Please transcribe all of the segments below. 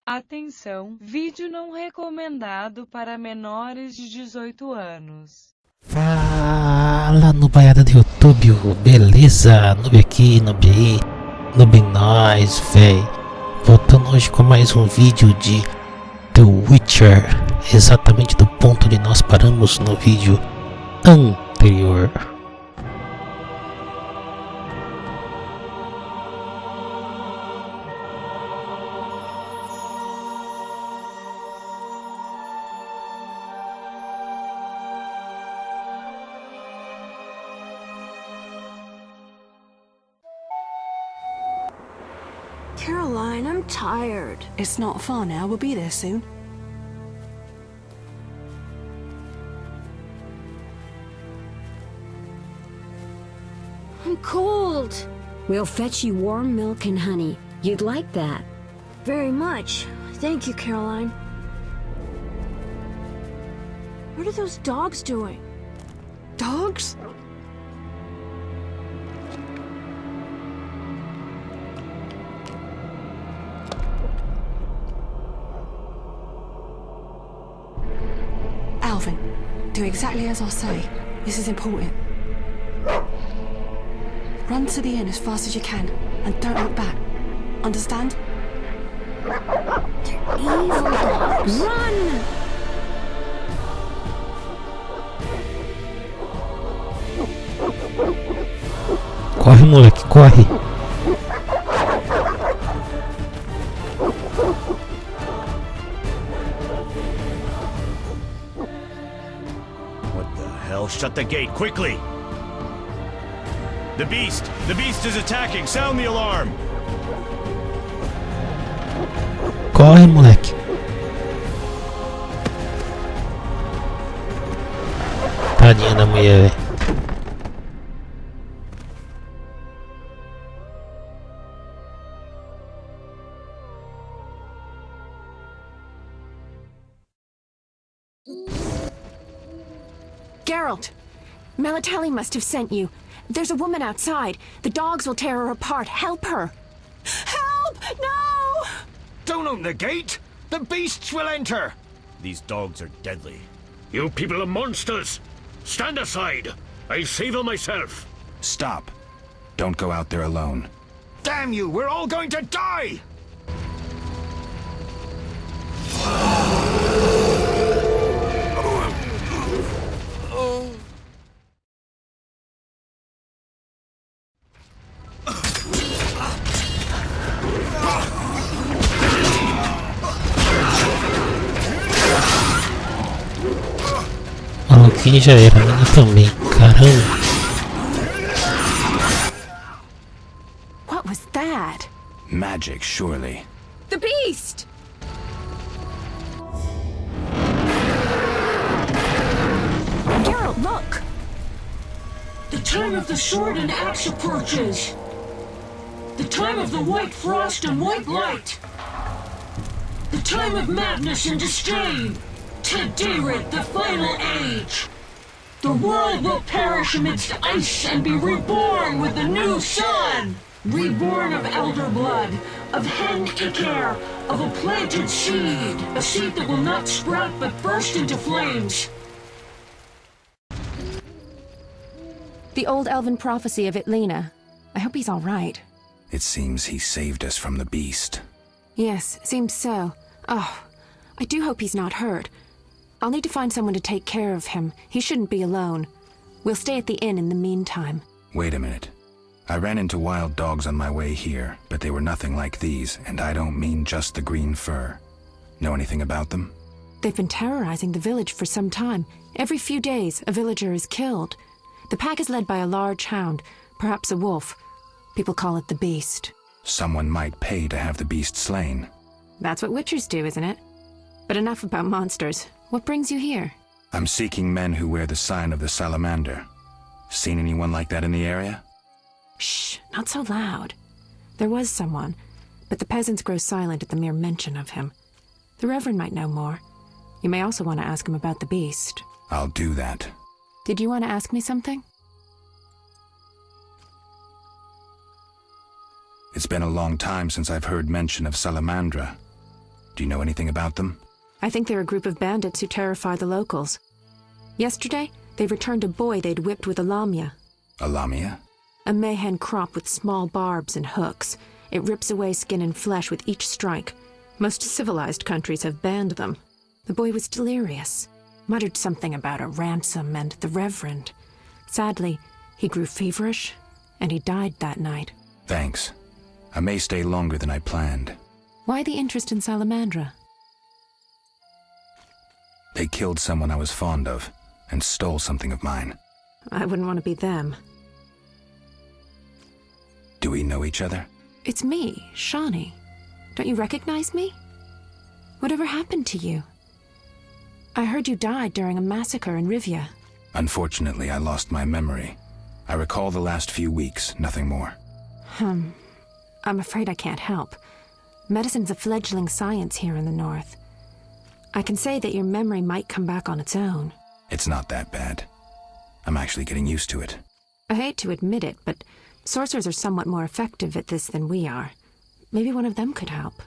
Atenção, vídeo não recomendado para menores de 18 anos. Fala, Noobaiada do Youtubio, beleza? Noob aqui, noob aí, noob nós, véi. Voltando hoje com mais um vídeo de The Witcher, exatamente do ponto onde nós paramos no vídeo anterior. Caroline, I'm tired. It's not far now. We'll be there soon. I'm cold. We'll fetch you warm milk and honey. You'd like that. Very much. Thank you, Caroline. What are those dogs doing? Dogs? Alvin, do exactly as I say. This is important. Run to the inn as fast as you can, and don't look back. Understand? They're evil dogs. Run! Corre, moleque, corre! What the hell? Shut the gate, quickly! The beast! The beast is attacking! Sound the alarm! Corre, moleque! Tadinha da mulher, velho. Geralt! Melitele must have sent you. There's a woman outside. The dogs will tear her apart. Help her! Help! No! Don't open the gate! The beasts will enter! These dogs are deadly. You people are monsters! Stand aside! I'll save them myself! Stop. Don't go out there alone. Damn you! We're all going to die! Maluquinho já era, a mina também, caramba. What was that? Magic, surely. The beast! Geralt, look! The time of the sword and axe approaches. The time of the white frost and white light. The time of madness and disdain. Today, the final age. The world will perish amidst ice and be reborn with the new sun. Reborn of elder blood, of hen Icar, of a planted seed. A seed that will not sprout but burst into flames. The old elven prophecy of Itlena. I hope he's all right. It seems he saved us from the beast. Yes, seems so. Oh, I do hope he's not hurt. I'll need to find someone to take care of him. He shouldn't be alone. We'll stay at the inn in the meantime. Wait a minute. I ran into wild dogs on my way here, but they were nothing like these, and I don't mean just the green fur. Know anything about them? They've been terrorizing the village for some time. Every few days, a villager is killed. The pack is led by a large hound, perhaps a wolf. People call it the beast. Someone might pay to have the beast slain. That's what witchers do, isn't it? But enough about monsters. What brings you here? I'm seeking men who wear the sign of the salamander. Seen anyone like that in the area? Shh, not so loud. There was someone, but the peasants grow silent at the mere mention of him. The Reverend might know more. You may also want to ask him about the beast. I'll do that. Did you want to ask me something? It's been a long time since I've heard mention of Salamandra. Do you know anything about them? I think they're a group of bandits who terrify the locals. Yesterday, they returned a boy they'd whipped with a lamia. A lamia? A mayhen crop with small barbs and hooks. It rips away skin and flesh with each strike. Most civilized countries have banned them. The boy was delirious, muttered something about a ransom and the Reverend. Sadly, he grew feverish, and he died that night. Thanks. I may stay longer than I planned. Why the interest in Salamandra? They killed someone I was fond of, and stole something of mine. I wouldn't want to be them. Do we know each other? It's me, Shawnee. Don't you recognize me? Whatever happened to you? I heard you died during a massacre in Rivia. Unfortunately, I lost my memory. I recall the last few weeks, nothing more. I'm afraid I can't help. Medicine's a fledgling science here in the north. I can say that your memory might come back on its own. It's not that bad. I'm actually getting used to it. I hate to admit it, but sorcerers are somewhat more effective at this than we are. Maybe one of them could help.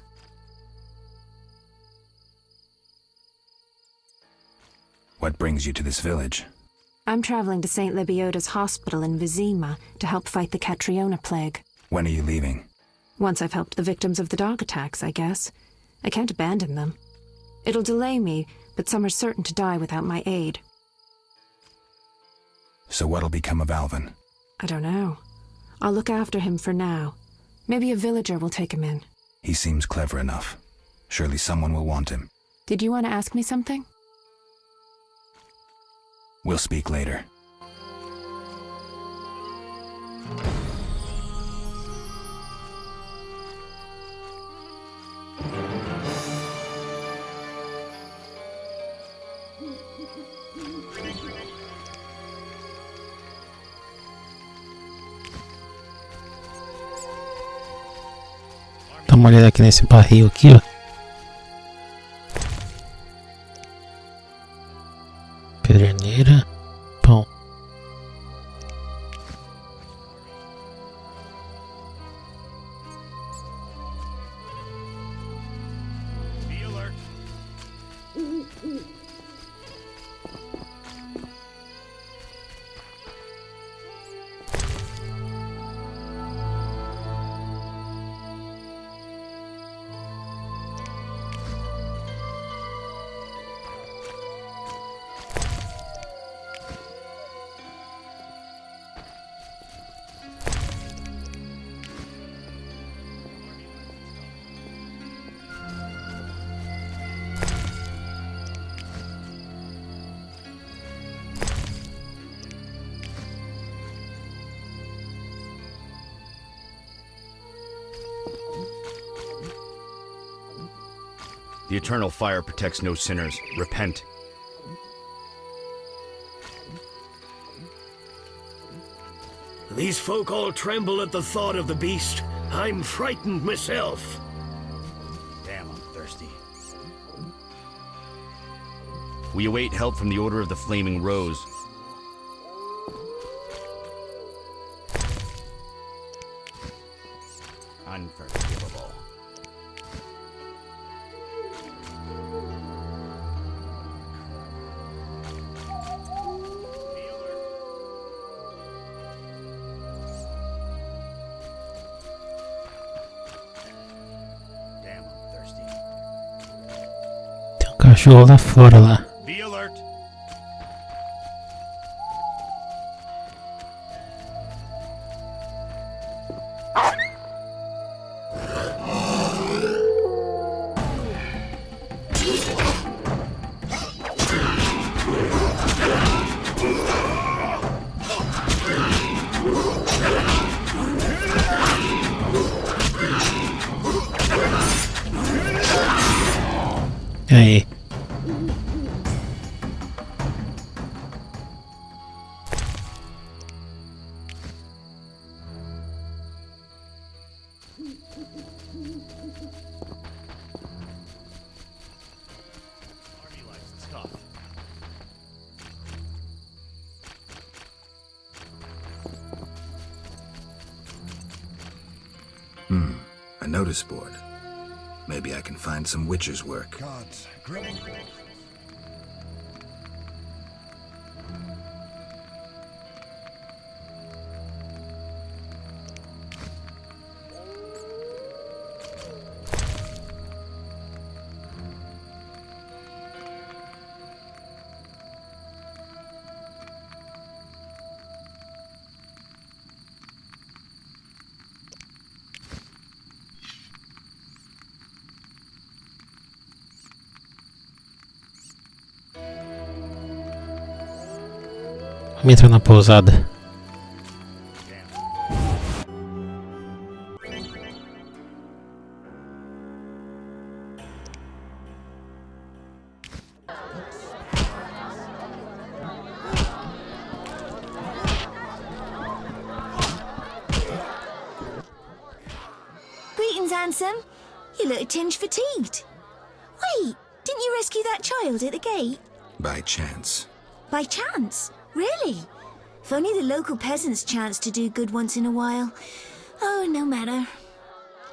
What brings you to this village? I'm traveling to St. Lebioda's hospital in Vizima to help fight the Catriona plague. When are you leaving? Once I've helped the victims of the dog attacks, I guess. I can't abandon them. It'll delay me, but some are certain to die without my aid. So what'll become of Alvin? I don't know. I'll look after him for now. Maybe a villager will take him in. He seems clever enough. Surely someone will want him. Did you want to ask me something? We'll speak later. Dá uma olhada aqui nesse barril aqui, ó. Pederneira, pão. Be alert. The eternal fire protects no sinners. Repent. These folk all tremble at the thought of the beast. I'm frightened myself. Damn, I'm thirsty. We await help from the Order of the Flaming Rose. Unforgivable. Damn, I'm thirsty. Tem um cachorro lá fora lá. Be alert. E aí? Army life's tough. A notice board. Maybe I can find some witcher's work. God's great. Vamos entrar na pousada. Greetings, handsome. You look a tinge fatigued. Wait, didn't you rescue that child at the gate? By chance. By chance? Really? If only the local peasants chance to do good once in a while. Oh, no matter.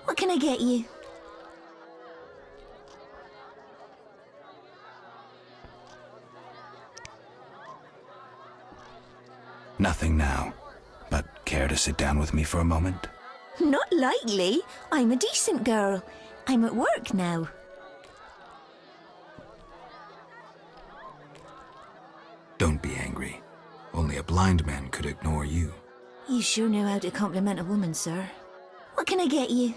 What can I get you? Nothing now. But care to sit down with me for a moment? Not likely. I'm a decent girl. I'm at work now. Don't be angry. Only a blind man could ignore you. You sure know how to compliment a woman, sir. What can I get you?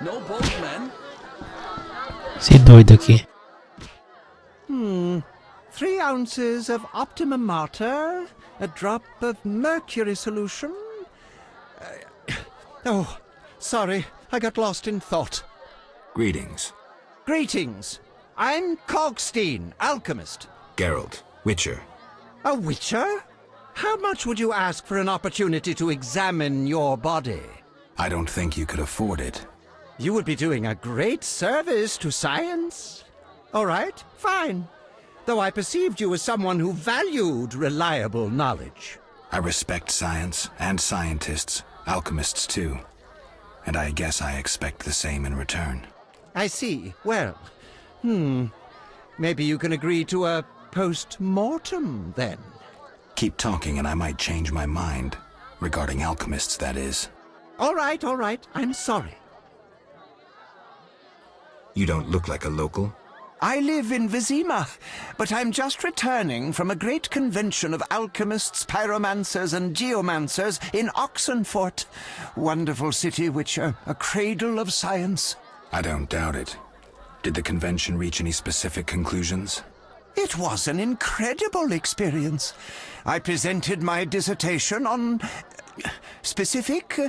No boatman. Esse doido aqui. 3 ounces of optimum mater, a drop of mercury solution. Oh, sorry, I got lost in thought. Greetings. Greetings. I'm Cogstein, alchemist. Geralt, witcher. A witcher? How much would you ask for an opportunity to examine your body? I don't think you could afford it. You would be doing a great service to science. All right, fine. Though I perceived you as someone who valued reliable knowledge. I respect science and scientists, alchemists too. And I guess I expect the same in return. I see. Well, maybe you can agree to a post-mortem, then. Keep talking and I might change my mind. Regarding alchemists, that is. All right. I'm sorry. You don't look like a local. I live in Vizima, but I'm just returning from a great convention of alchemists, pyromancers, and geomancers in Oxenfurt. Wonderful city, Witcher, a cradle of science. I don't doubt it. Did the convention reach any specific conclusions? It was an incredible experience. I presented my dissertation on specific.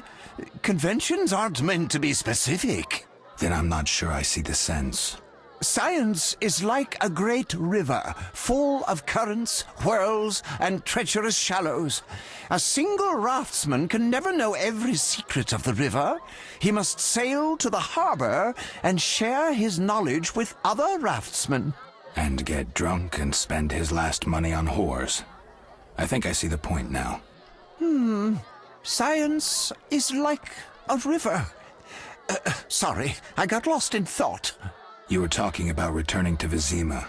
Conventions aren't meant to be specific. Then I'm not sure I see the sense. Science is like a great river, full of currents, whirls, and treacherous shallows. A single raftsman can never know every secret of the river. He must sail to the harbor and share his knowledge with other raftsmen. And get drunk and spend his last money on whores. I think I see the point now. Science is like a river. Sorry, I got lost in thought. You were talking about returning to Vizima.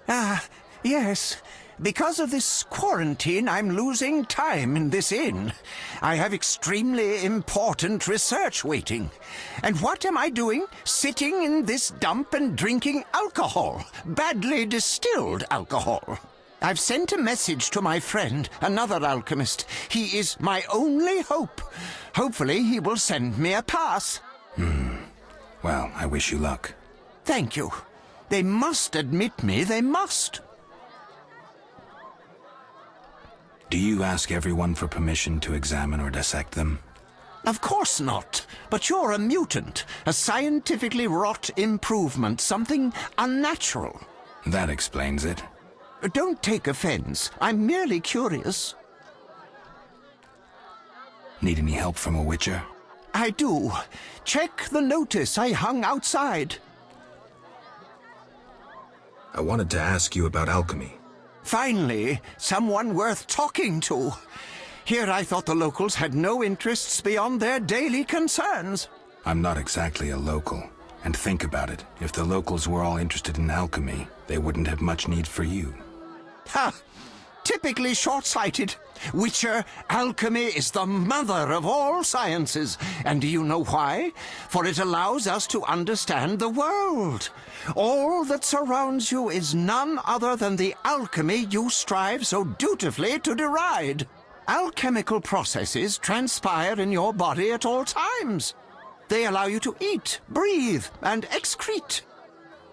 Ah, yes. Because of this quarantine, I'm losing time in this inn. I have extremely important research waiting. And what am I doing? Sitting in this dump and drinking alcohol. Badly distilled alcohol. I've sent a message to my friend, another alchemist. He is my only hope. Hopefully he will send me a pass. Well, I wish you luck. Thank you. They must admit me, they must. Do you ask everyone for permission to examine or dissect them? Of course not. But you're a mutant. A scientifically wrought improvement. Something unnatural. That explains it. Don't take offense. I'm merely curious. Need any help from a witcher? I do. Check the notice I hung outside. I wanted to ask you about alchemy. Finally, someone worth talking to. Here I thought the locals had no interests beyond their daily concerns. I'm not exactly a local. And think about it. If the locals were all interested in alchemy, they wouldn't have much need for you. Ha! Typically short-sighted. Witcher, alchemy is the mother of all sciences. And do you know why? For it allows us to understand the world. All that surrounds you is none other than the alchemy you strive so dutifully to deride. Alchemical processes transpire in your body at all times. They allow you to eat, breathe, and excrete.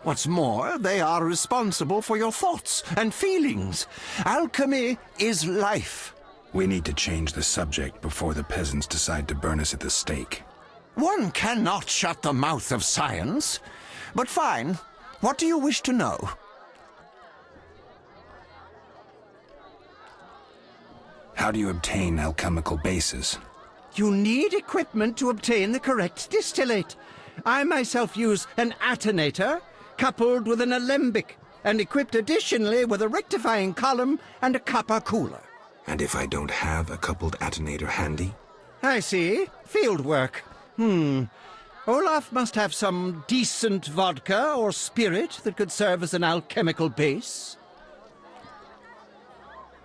What's more, they are responsible for your thoughts and feelings. Alchemy is life. We need to change the subject before the peasants decide to burn us at the stake. One cannot shut the mouth of science. But fine. What do you wish to know? How do you obtain alchemical bases? You need equipment to obtain the correct distillate. I myself use an attenator, coupled with an alembic, and equipped additionally with a rectifying column and a copper cooler. And if I don't have a coupled attenator handy? I see. Field work. Olaf must have some decent vodka or spirit that could serve as an alchemical base.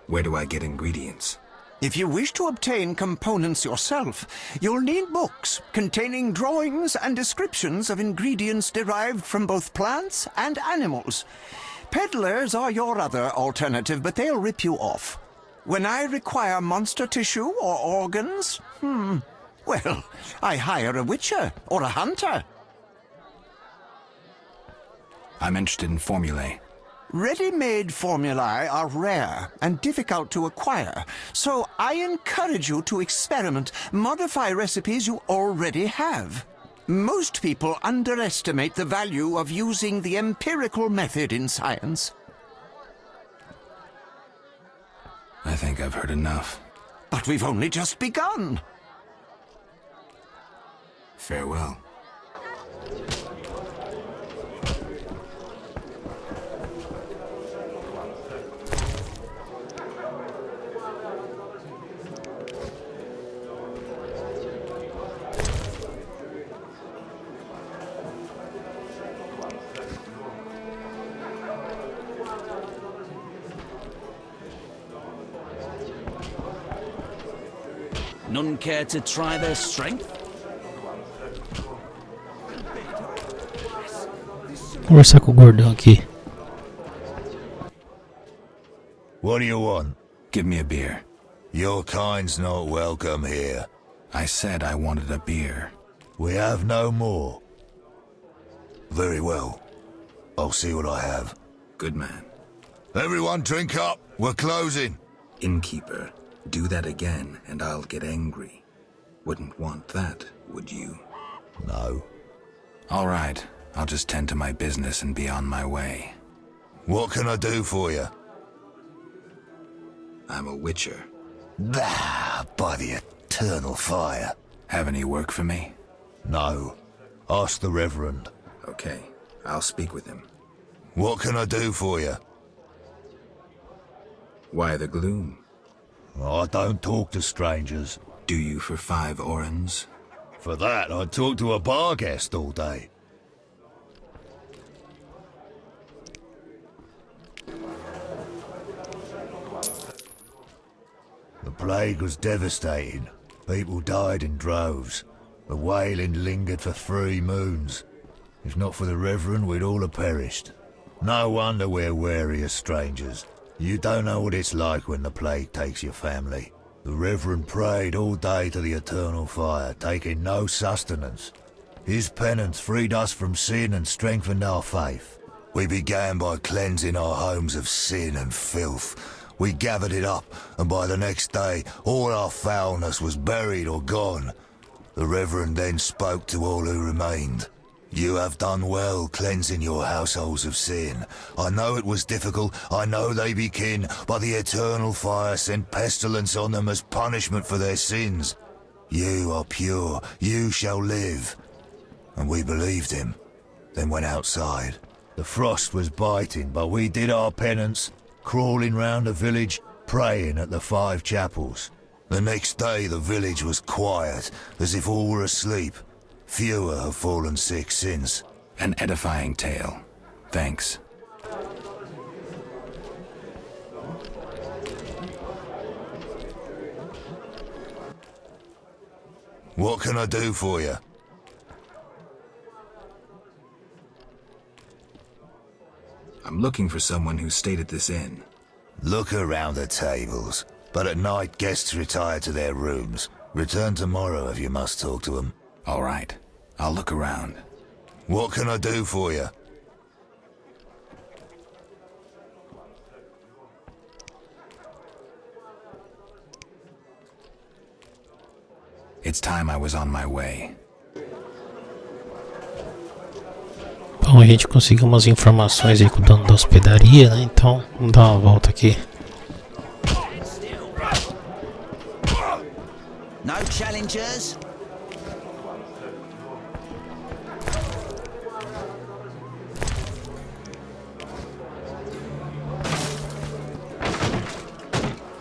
Where do I get ingredients? If you wish to obtain components yourself, you'll need books containing drawings and descriptions of ingredients derived from both plants and animals. Peddlers are your other alternative, but they'll rip you off. When I require monster tissue or organs, well, I hire a witcher or a hunter. I'm interested in formulae. Ready-made formulae are rare and difficult to acquire, so I encourage you to experiment, modify recipes you already have. Most people underestimate the value of using the empirical method in science. I think I've heard enough. But we've only just begun. Farewell. None care to try their strength? Conversar com o gordão aqui. What do you want? Give me a beer. Your kind's not welcome here. I said I wanted a beer. We have no more. Very well. I'll see what I have. Good man. Everyone drink up. We're closing. Innkeeper, do that again and I'll get angry. Wouldn't want that, would you? No. All right. I'll just tend to my business and be on my way. What can I do for you? I'm a witcher. Bah, by the eternal fire. Have any work for me? No. Ask the Reverend. Okay, I'll speak with him. What can I do for you? Why the gloom? I don't talk to strangers. Do you for 5 orens? For that, I'd talk to a bar guest all day. plague was devastating. People died in droves. The wailing lingered for 3 moons. If not for the Reverend, we'd all have perished. No wonder we're wary of strangers. You don't know what it's like when the plague takes your family. The Reverend prayed all day to the eternal fire, taking no sustenance. His penance freed us from sin and strengthened our faith. We began by cleansing our homes of sin and filth. We gathered it up, and by the next day, all our foulness was buried or gone. The Reverend then spoke to all who remained. You have done well cleansing your households of sin. I know it was difficult, I know they be kin, but the eternal fire sent pestilence on them as punishment for their sins. You are pure, you shall live. And we believed him, then went outside. The frost was biting, but we did our penance, crawling round the village, praying at the 5 chapels. The next day the village was quiet, as if all were asleep. Fewer have fallen sick since. An edifying tale. Thanks. What can I do for you? I'm looking for someone who stayed at this inn. Look around the tables, but at night guests retire to their rooms. Return tomorrow if you must talk to them. All right, I'll look around. What can I do for you? It's time I was on my way. Bom, a gente conseguiu umas informações aí com o dono da hospedaria, né? Então, vamos dar uma volta aqui. No challengers.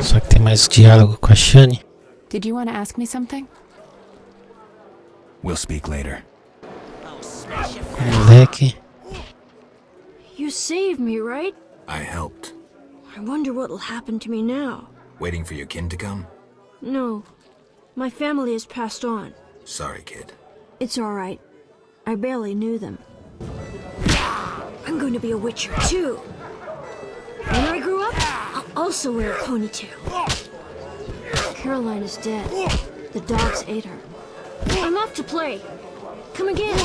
Só que tem mais diálogo com a Shani. Did you want to ask me something? We'll speak later. Moleque. You saved me, right? I helped. I wonder what'll happen to me now. Waiting for your kin to come? No. My family has passed on. Sorry, kid. It's alright. I barely knew them. I'm going to be a witcher, too. When I grow up, I'll also wear a ponytail. Caroline is dead. The dogs ate her. I'm off to play. Come again.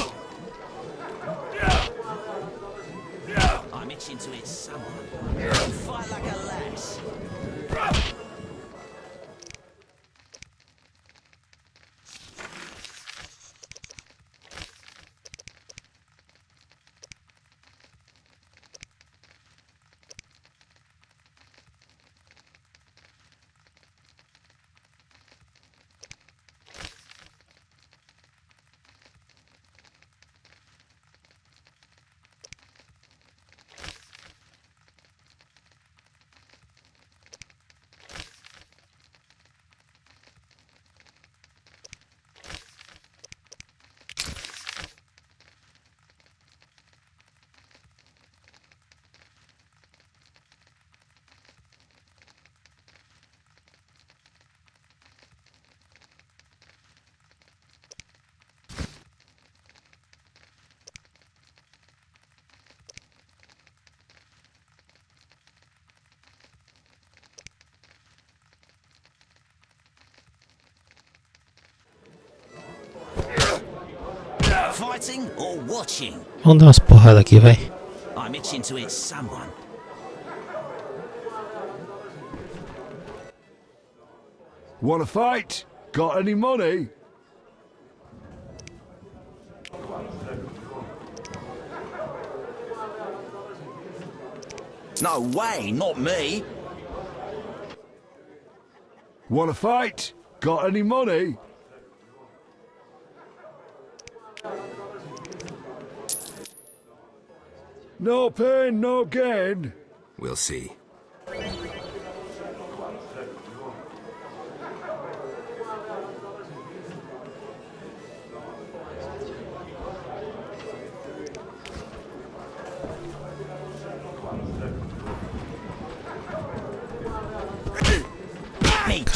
I'm itching to hit someone. Fight like a lass. Fighting or watching? Vamos dar umas porradas aqui, vai. I'm itching to hit someone. Wanna fight? Got any money? No way, not me. Wanna fight? Got any money? No pain, no gain. We'll see.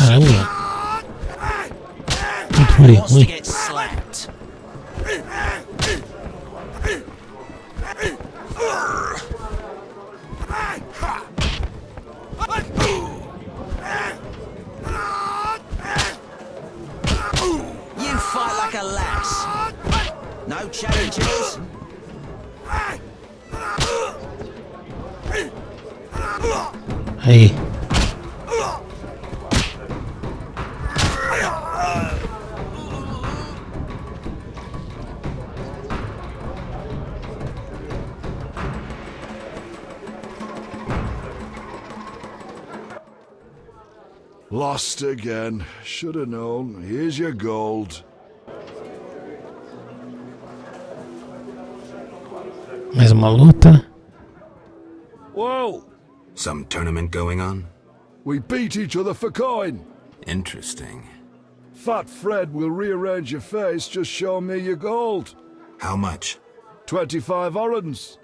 Caramba. Controle Wants to ruim. get slapped. You fight like a lass. No challenges. Aí. Lost again. Should have known. Here's your gold. Mais uma luta. Whoa! Some tournament going on? We beat each other for coin. Interesting. Fat Fred will rearrange your face, just show me your gold. How much? 25 orens.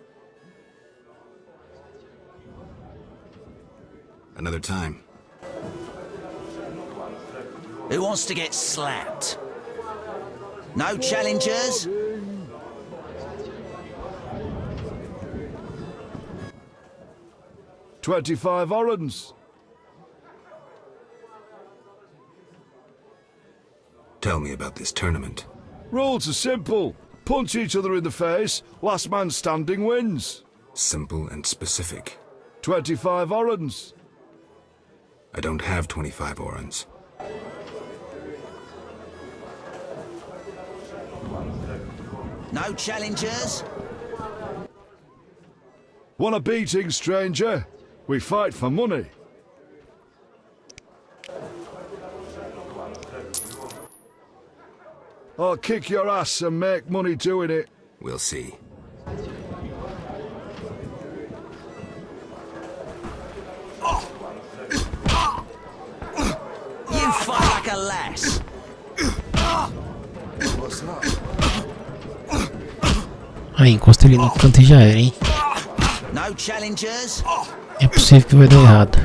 Another time. Who wants to get slapped? No challengers? $25 orens. Tell me about this tournament. Rules are simple. Punch each other in the face, last man standing wins. Simple and specific. 25 orens. I don't have 25 orens. No challengers? Want a beating, stranger? We fight for money. I'll kick your ass and make money doing it. We'll see. You fight like a lass. What's that? Aí, encosta ele no canto e já era, hein? No challengers? É possível que vai dar errado.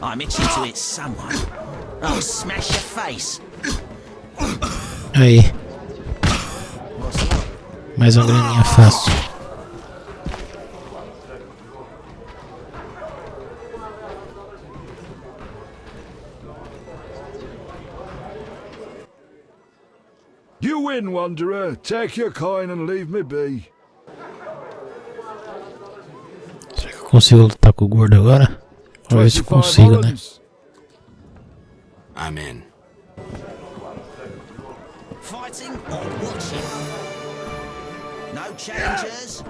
I'm itching to hit someone. I'll smash your face. Aí. Mais uma graninha fácil. You win, Wanderer. Take your coin and leave me be. Será que eu consigo lutar com o gordo agora? Vamos ver se eu consigo, né? I'm in. Fighting or watching? No challengers?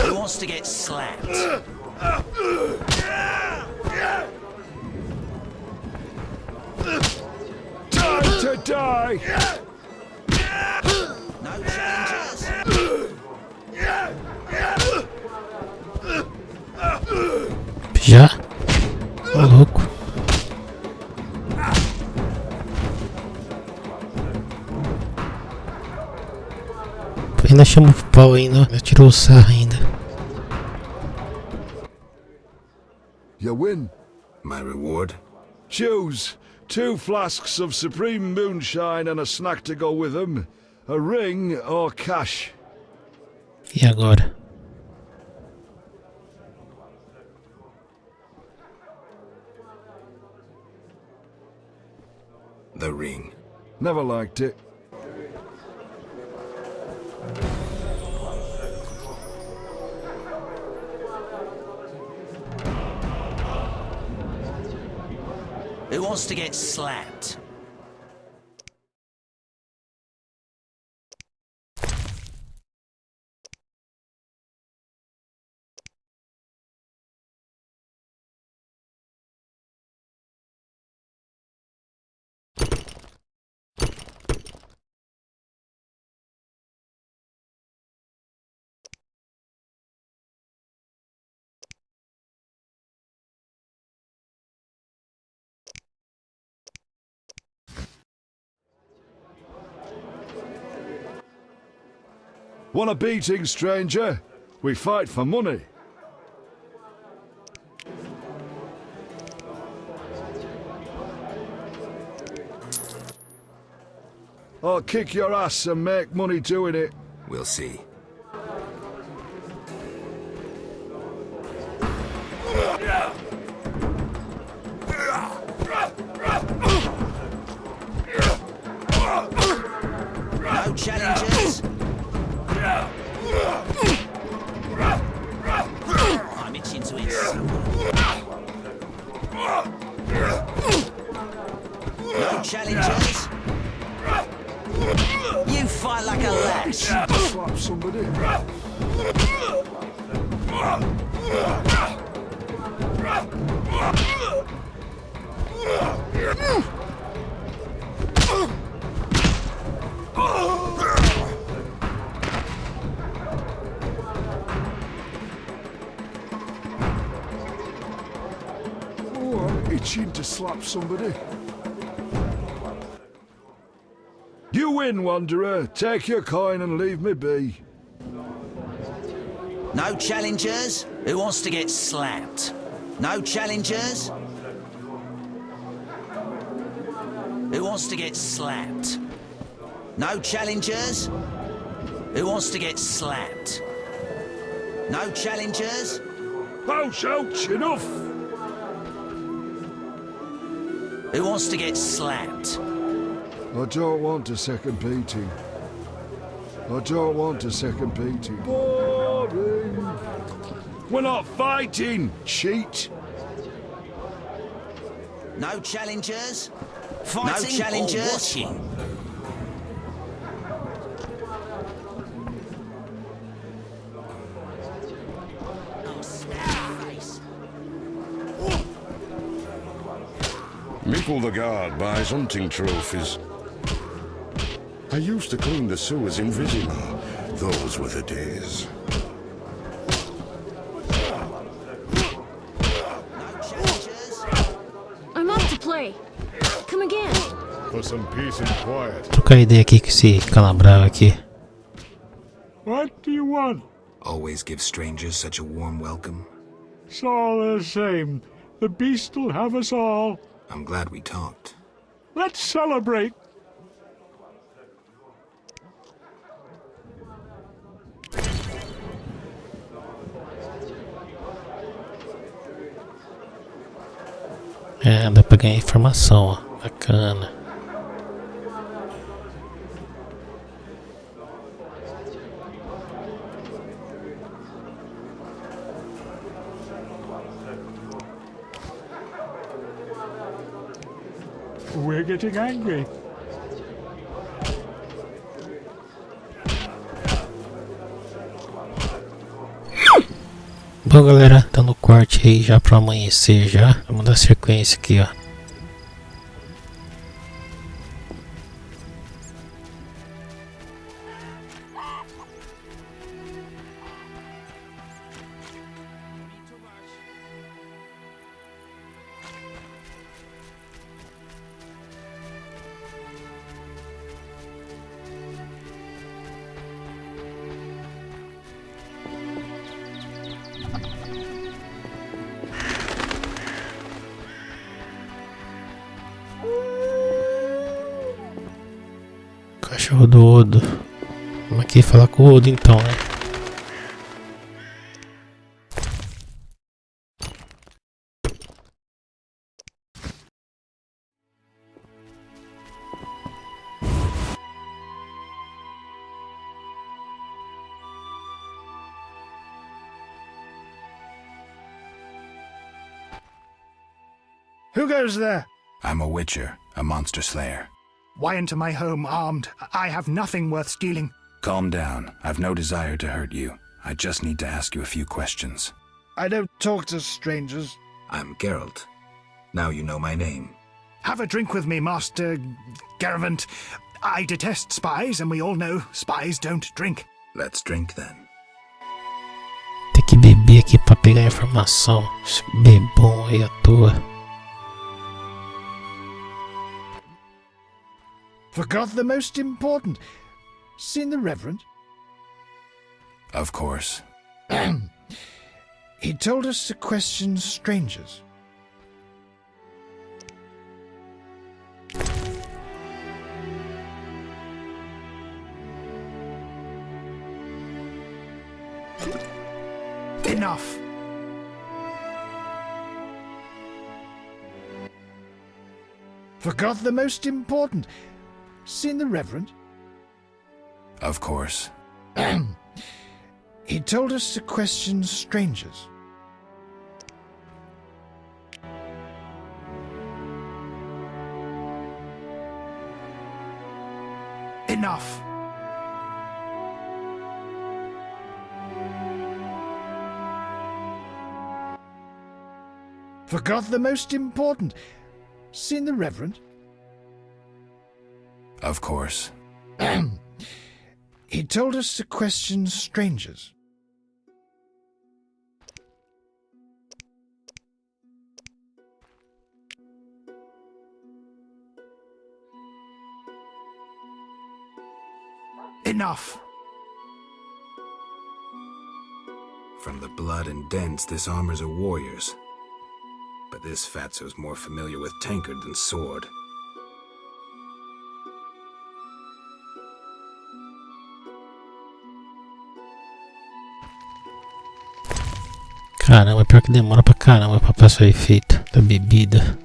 Who wants to get slapped? Time to die! No challengers? Já? Ô louco. Ainda chama o pau ainda, ó. Tirou o sarro ainda. You win. My reward? Choose 2 flasks of supreme moonshine and a snack to go with them. A ring or cash. E agora? The ring. Never liked it. Who wants to get slapped? Want a beating, stranger? We fight for money. I'll kick your ass and make money doing it. We'll see. No challengers. I'm itching to hit someone. No challengers. You fight like a lass. Slap somebody. Oh, I'm itching to slap somebody. You win, Wanderer. Take your coin and leave me be. No challengers? Who wants to get slapped? No challengers? Who wants to get slapped? No challengers? Who wants to get slapped? No challengers? Ouch, ouch, enough! Who wants to get slapped? I don't want a second beating. I don't want a second beating. Boring! We're not fighting, cheat! No challengers? Fighting no challengers? Or watching? Mickle the Guard buys hunting trophies. I used to clean the sewers in Vizima. Those were the days. I'm off to play. Come again. For some peace and quiet. Trocar ideia aqui com esse calambrão aqui. What do you want? Always give strangers such a warm welcome. It's all the same. The beast will have us all. I'm glad we talked. Let's celebrate. É, dá pra ganhar informação, ó. Bacana. We're getting angry. Bom, galera, tá no corte aí já pro amanhecer já. Vamos dar sequência aqui, ó. Cachorro do Odo. Vamos aqui falar com o Odo então, né? Who goes there? I'm a witcher, a monster slayer. Why enter my home armed? I have nothing worth stealing. Calm down. I've no desire to hurt you. I just need to ask you a few questions. I don't talk to strangers. I'm Geralt. Now you know my name. Have a drink with me, Master Garavant. I detest spies, and we all know spies don't drink. Let's drink then. Tem que beber aqui pra pegar a informação. Esse bebom aí à toa. Forgot the most important. Seen the Reverend? Of course. He told us to question strangers. Enough. Forgot the most important. Seen the Reverend? Of course. He told us to question strangers. Enough. Forgot the most important. Seen the Reverend? Of course. He told us to question strangers. Enough. From the blood and dents, this armor's a warrior's. But this fatso's more familiar with tankard than sword. Caramba, pior que demora pra caramba pra passar o efeito da bebida.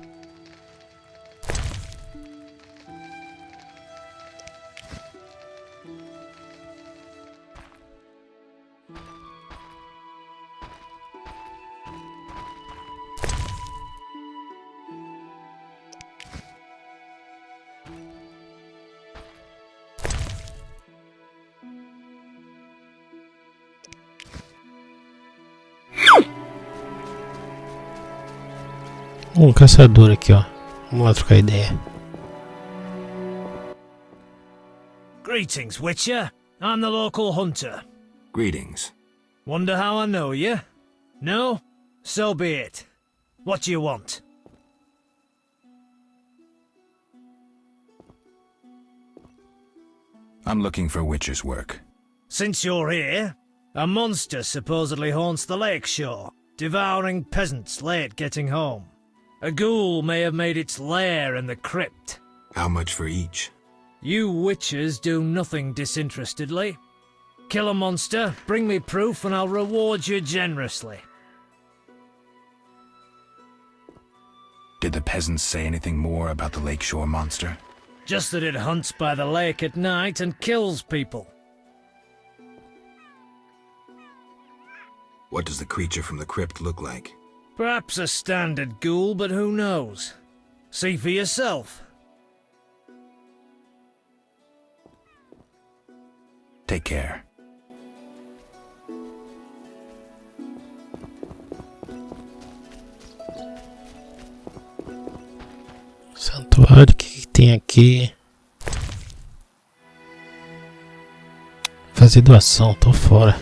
Caçador aqui, ó. Vamos lá trocar ideia. Greetings, Witcher. I'm the local hunter. Greetings. Wonder how I know you? No? So be it. What do you want? I'm looking for Witcher's work. Since you're here, a monster supposedly haunts the lakeshore, devouring peasants late getting home. A ghoul may have made its lair in the crypt. How much for each? You witchers do nothing disinterestedly. Kill a monster, bring me proof, and I'll reward you generously. Did the peasants say anything more about the lakeshore monster? Just that it hunts by the lake at night and kills people. What does the creature from the crypt look like? Perhaps a standard ghoul, but who knows? See for yourself. Take care. Santuário, o que tem aqui? Fazer doação, tô fora.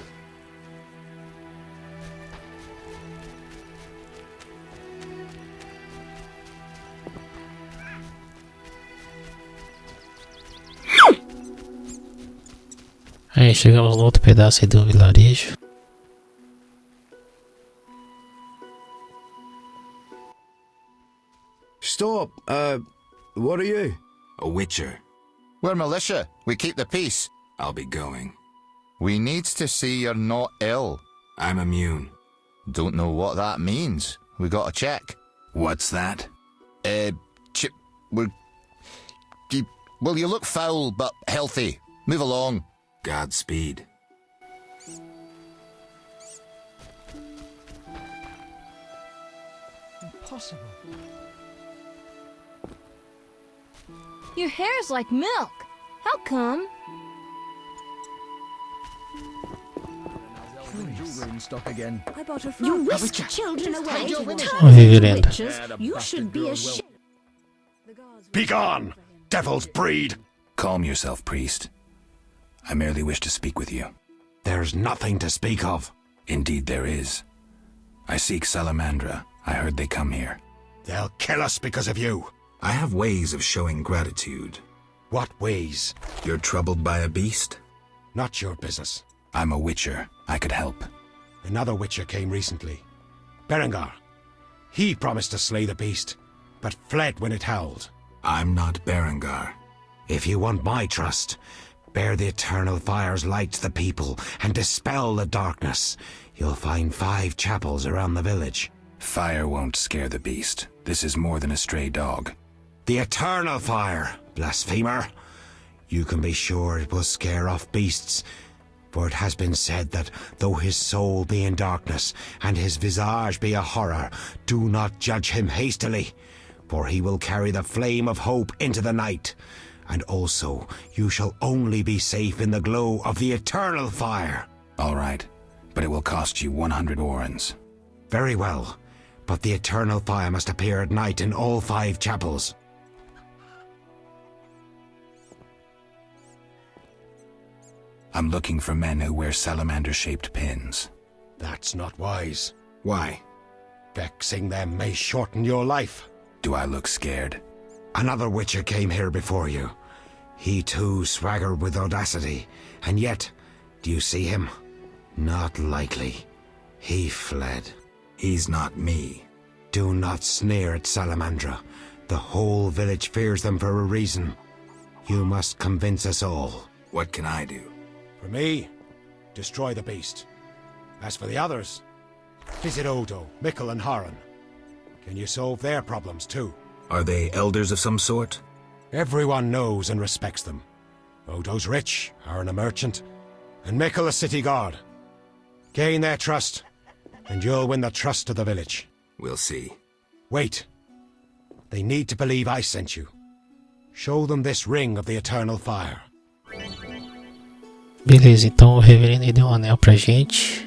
Aí chegamos no outro pedaço aí do vilarejo. Stop! What are you? A witcher. We're militia. We keep the peace. I'll be going. We needs to see you're not ill. I'm immune. Don't know what that means. We gotta check. What's that? Well, you look foul, but healthy. Move along. Godspeed. Impossible. Your hair's like milk. How come? Stock again. I bought her you whisked children away. You should be ashamed. Begone, devil's breed! Calm yourself, priest. I merely wish to speak with you. There's nothing to speak of. Indeed there is. I seek Salamandra. I heard they come here. They'll kill us because of you. I have ways of showing gratitude. What ways? You're troubled by a beast? Not your business. I'm a witcher. I could help. Another witcher came recently. Berengar. He promised to slay the beast, but fled when it howled. I'm not Berengar. If you want my trust, bear the eternal fire's light to the people and dispel the darkness. You'll find 5 chapels around the village. Fire won't scare the beast. This is more than a stray dog. The eternal fire, blasphemer. You can be sure it will scare off beasts, for it has been said that though his soul be in darkness and his visage be a horror, do not judge him hastily, for he will carry the flame of hope into the night. And also, you shall only be safe in the glow of the eternal fire. All right, but it will cost you 100 orens. Very well, but the eternal fire must appear at night in all 5 chapels. I'm looking for men who wear salamander-shaped pins. That's not wise. Why? Vexing them may shorten your life. Do I look scared? Another witcher came here before you. He too swaggered with audacity, and yet, do you see him? Not likely. He fled. He's not me. Do not sneer at Salamandra. The whole village fears them for a reason. You must convince us all. What can I do? For me, destroy the beast. As for the others, visit Odo, Mikkel and Haran. Can you solve their problems too? Are they elders of some sort? Everyone knows and respects them. Odo's rich, Haran a merchant, and Mikkel a city guard. Gain their trust, and you'll win the trust of the village. We'll see. Wait. They need to believe I sent you. Show them this ring of the eternal fire. Beleza, então o reverendo deu um anel pra gente,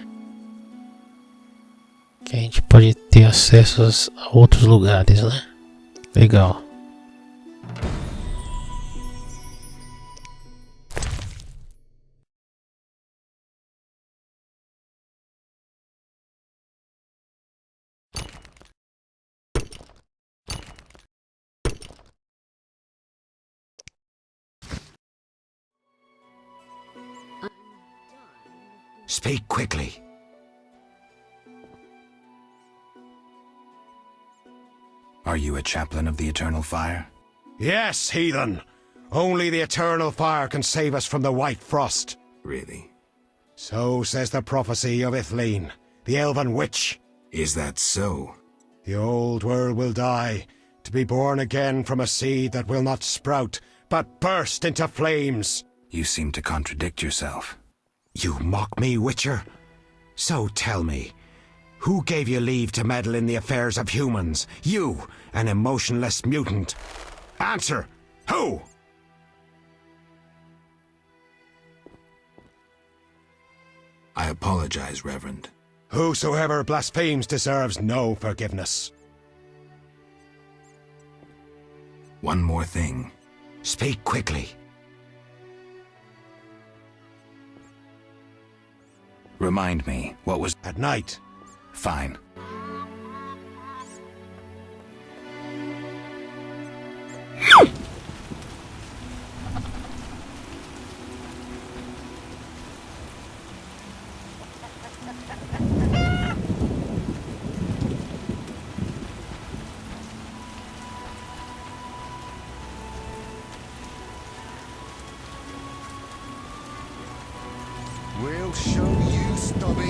que a gente pode ter acesso a outros lugares, né? Legal. Speak quickly. Are you a chaplain of the Eternal Fire? Yes, heathen. Only the eternal fire can save us from the white frost. Really? So says the prophecy of Ithleen, the elven witch. Is that so? The old world will die, to be born again from a seed that will not sprout, but burst into flames. You seem to contradict yourself. You mock me, Witcher? So tell me, who gave you leave to meddle in the affairs of humans? You, an emotionless mutant. Answer! Who? I apologize, Reverend. Whosoever blasphemes deserves no forgiveness. One more thing. Speak quickly. Remind me, what was... At night. Fine. We'll show you, Stubby.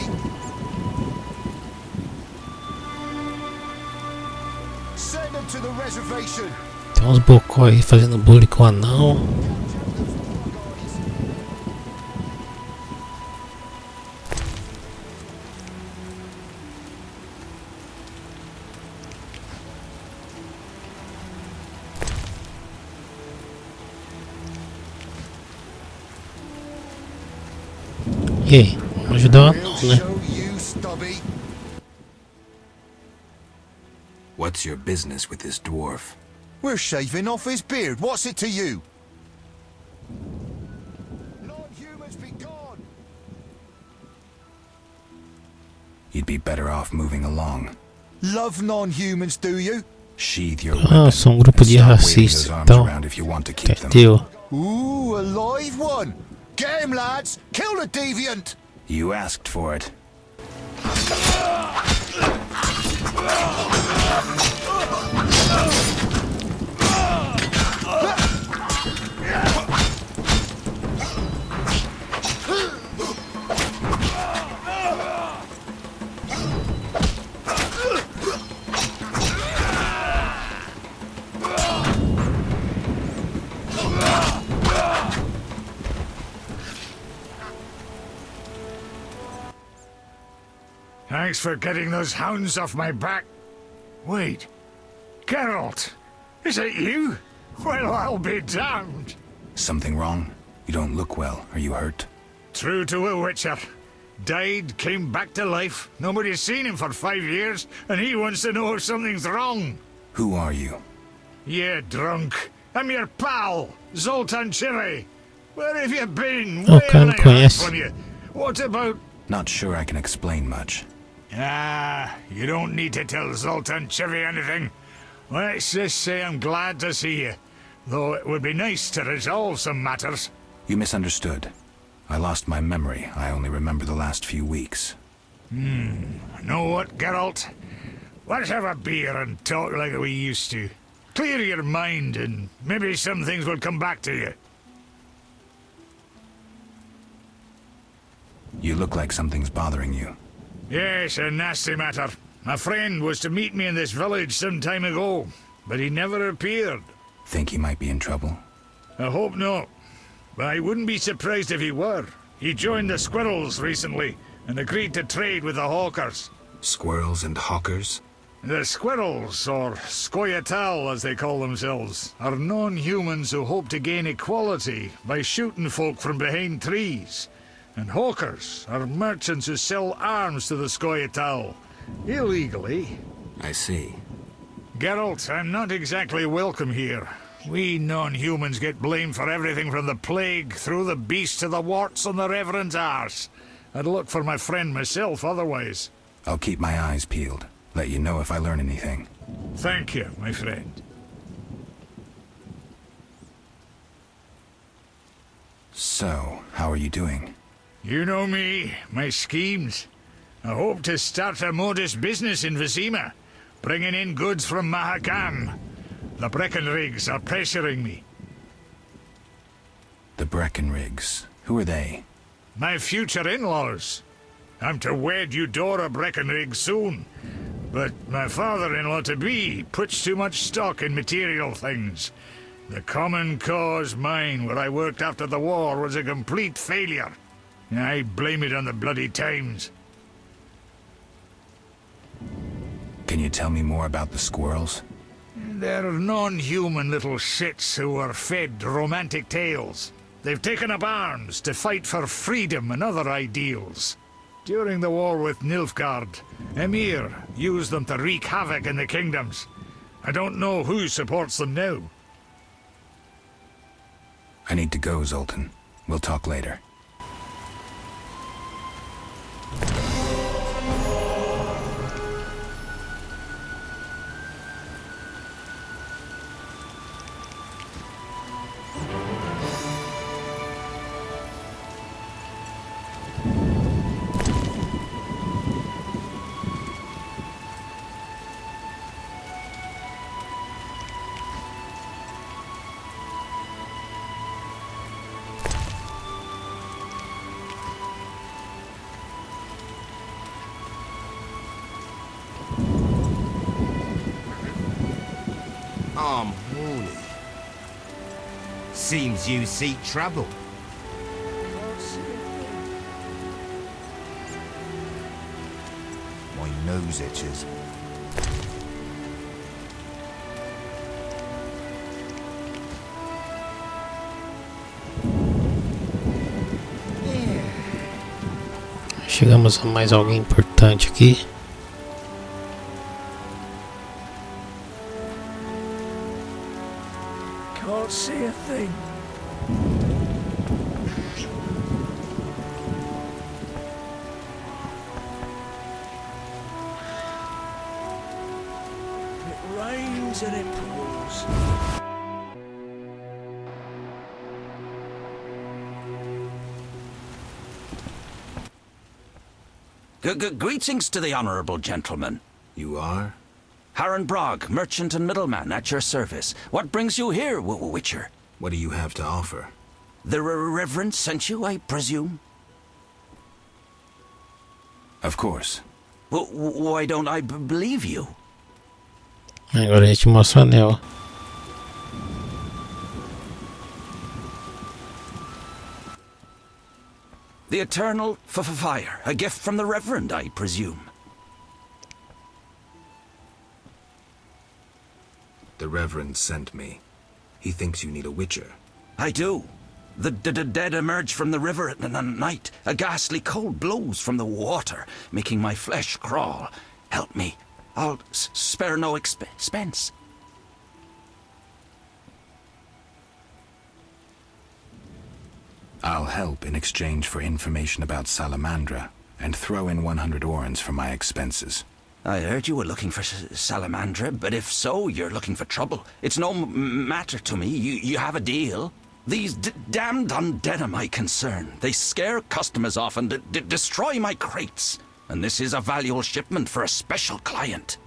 Send them to the reservation. Tem uns bocó aí fazendo bullying com o anão. E aí, vamos ajudar o anão, né? What's your business with this dwarf? We're shaving off his beard. What's it to you? Non-humans be gone. You'd be better off moving along. Love non-humans, do you? Sheathe your Ah, são um grupo de racistas, então. Entendeu? Ooh, a live one. Get him, lads. Kill the deviant. You asked for it. Thanks for getting those hounds off my back. Wait, Geralt, is it you? Well, I'll be damned. Something wrong? You don't look well. Are you hurt? True to a witcher. Died, came back to life. Nobody's seen him for 5 years, and he wants to know if something's wrong. Who are you? Yeah, drunk. I'm your pal, Zoltan Chile. Where have you been? Oh, Where can't I conhece. heard from you? What about... Not sure I can explain much. Ah, you don't need to tell Zoltan Chivy anything. Let's just say I'm glad to see you. Though it would be nice to resolve some matters. You misunderstood. I lost my memory. I only remember the last few weeks. Know what, Geralt? Let's have a beer and talk like we used to. Clear your mind and maybe some things will come back to you. You look like something's bothering you. Yes, a nasty matter. A friend was to meet me in this village some time ago, but he never appeared. Think he might be in trouble? I hope not. But I wouldn't be surprised if he were. He joined the Squirrels recently and agreed to trade with the Hawkers. Squirrels and hawkers? The Squirrels, or Scoia'tael as they call themselves, are non-humans who hope to gain equality by shooting folk from behind trees. And Hawkers are merchants who sell arms to the Scoia'tael, illegally. I see. Geralt, I'm not exactly welcome here. We non-humans get blamed for everything from the plague through the beast to the warts on the Reverend's arse. I'd look for my friend myself otherwise. I'll keep my eyes peeled. Let you know if I learn anything. Thank you, my friend. So, how are you doing? You know me, my schemes. I hope to start a modest business in Vizima, bringing in goods from Mahakam. The Breckenrigs are pressuring me. The Breckenrigs. Who are they? My future in-laws. I'm to wed Eudora Breckenrig soon, but my father-in-law-to-be puts too much stock in material things. The Common Cause mine, where I worked after the war, was a complete failure. I blame it on the bloody times. Can you tell me more about the squirrels? They're non-human little shits who are fed romantic tales. They've taken up arms to fight for freedom and other ideals. During the war with Nilfgaard, Emir used them to wreak havoc in the kingdoms. I don't know who supports them now. I need to go, Zoltan. We'll talk later. I'm horny. Seems you seek trouble. My nose itches. Chegamos a mais alguém importante aqui. Can't see a thing. It rains and it pours. Greetings to the honorable gentleman. You are? Harren Brog, merchant and middleman at your service. What brings you here, Witcher? What do you have to offer? The Reverend sent you, I presume? Of course. Why don't I believe you? Agora a gente mostra o anel. The eternal fire, a gift from the Reverend, I presume. The Reverend sent me. He thinks you need a witcher. I do. The dead emerge from the river at night. A ghastly cold blows from the water, making my flesh crawl. Help me. I'll spare no expense. I'll help in exchange for information about Salamandra, and throw in 100 orens for my expenses. I heard you were looking for Salamandra, but if so, you're looking for trouble. It's no matter to me. You have a deal. These damned undead are my concern. They scare customers off and destroy my crates. And this is a valuable shipment for a special client.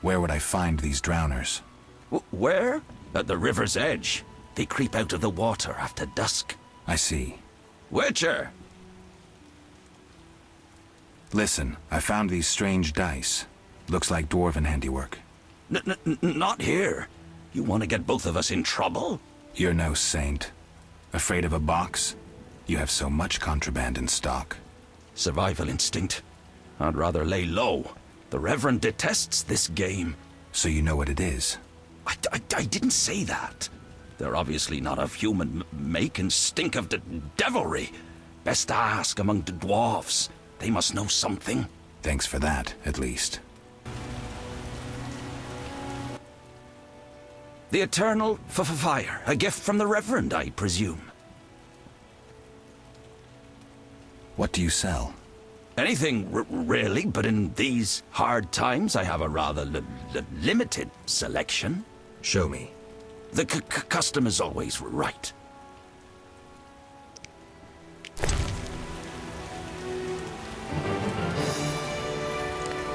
Where would I find these drowners? Where? At the river's edge. They creep out of the water after dusk. I see. Witcher! Listen, I found these strange dice. Looks like dwarven handiwork. Not here. You want to get both of us in trouble? You're no saint. Afraid of a box? You have so much contraband in stock. Survival instinct. I'd rather lay low. The Reverend detests this game. So you know what it is? I didn't say that. They're obviously not of human make and stink of devilry. Best to ask among the dwarves. They must know something. Thanks for that, at least. The eternal fire. A gift from the Reverend, I presume. What do you sell? Anything, really, but in these hard times I have a rather limited selection. Show me. The customer's always right.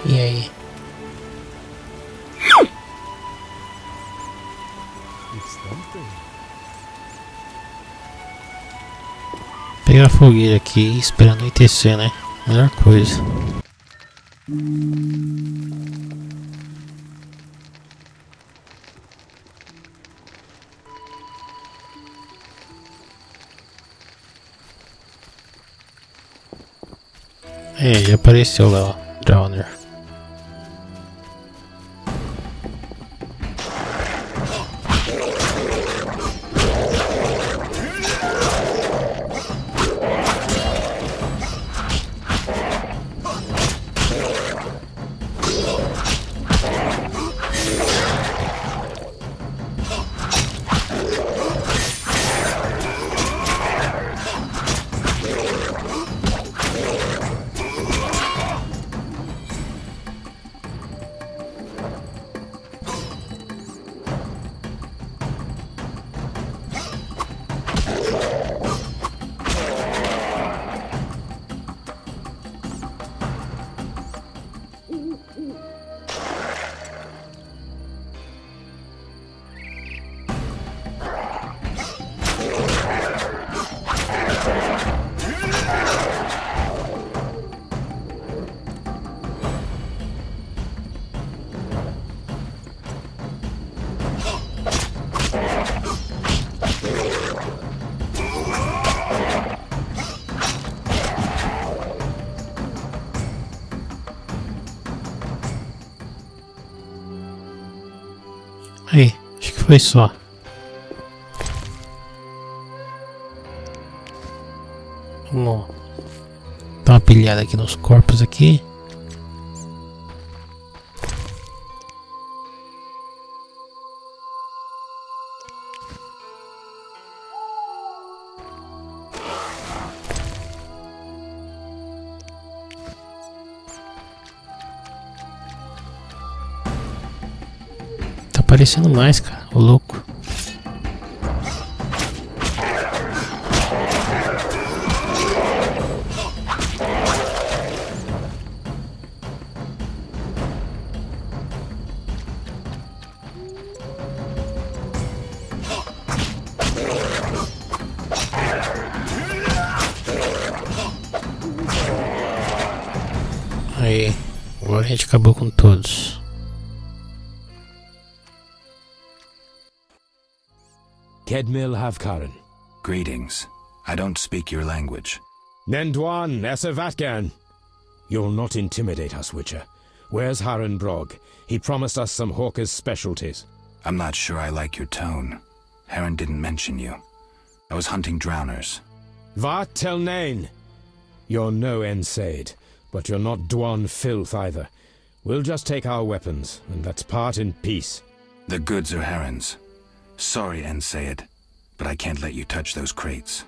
E aí? Pegar a fogueira aqui e esperar anoitecer, né? Melhor coisa. É, já apareceu lá, ó, Drowner. Aí, acho que foi só. Vamos dar uma pilhada aqui nos corpos aqui. Tá aparecendo mais, cara, o louco. Aí, agora a gente acabou com todos. Kedmil Havkaran. Greetings. I don't speak your language. Nendwan Esavatgan. You'll not intimidate us, Witcher. Where's Haran Brog? He promised us some hawker's specialties. I'm not sure I like your tone. Heron didn't mention you. I was hunting drowners. Vat tel nain. You're no Ensaid, but you're not Dwan filth either. We'll just take our weapons, and let's part in peace. The goods are Heron's. Sorry, Ensaid, but I can't let you touch those crates.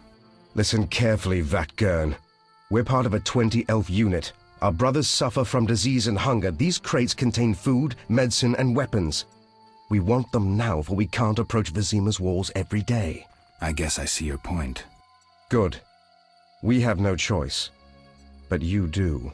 Listen carefully, Vatgern. We're part of a 20-elf unit. Our brothers suffer from disease and hunger. These crates contain food, medicine, and weapons. We want them now, for we can't approach Vizima's walls every day. I guess I see your point. Good. We have no choice. But you do.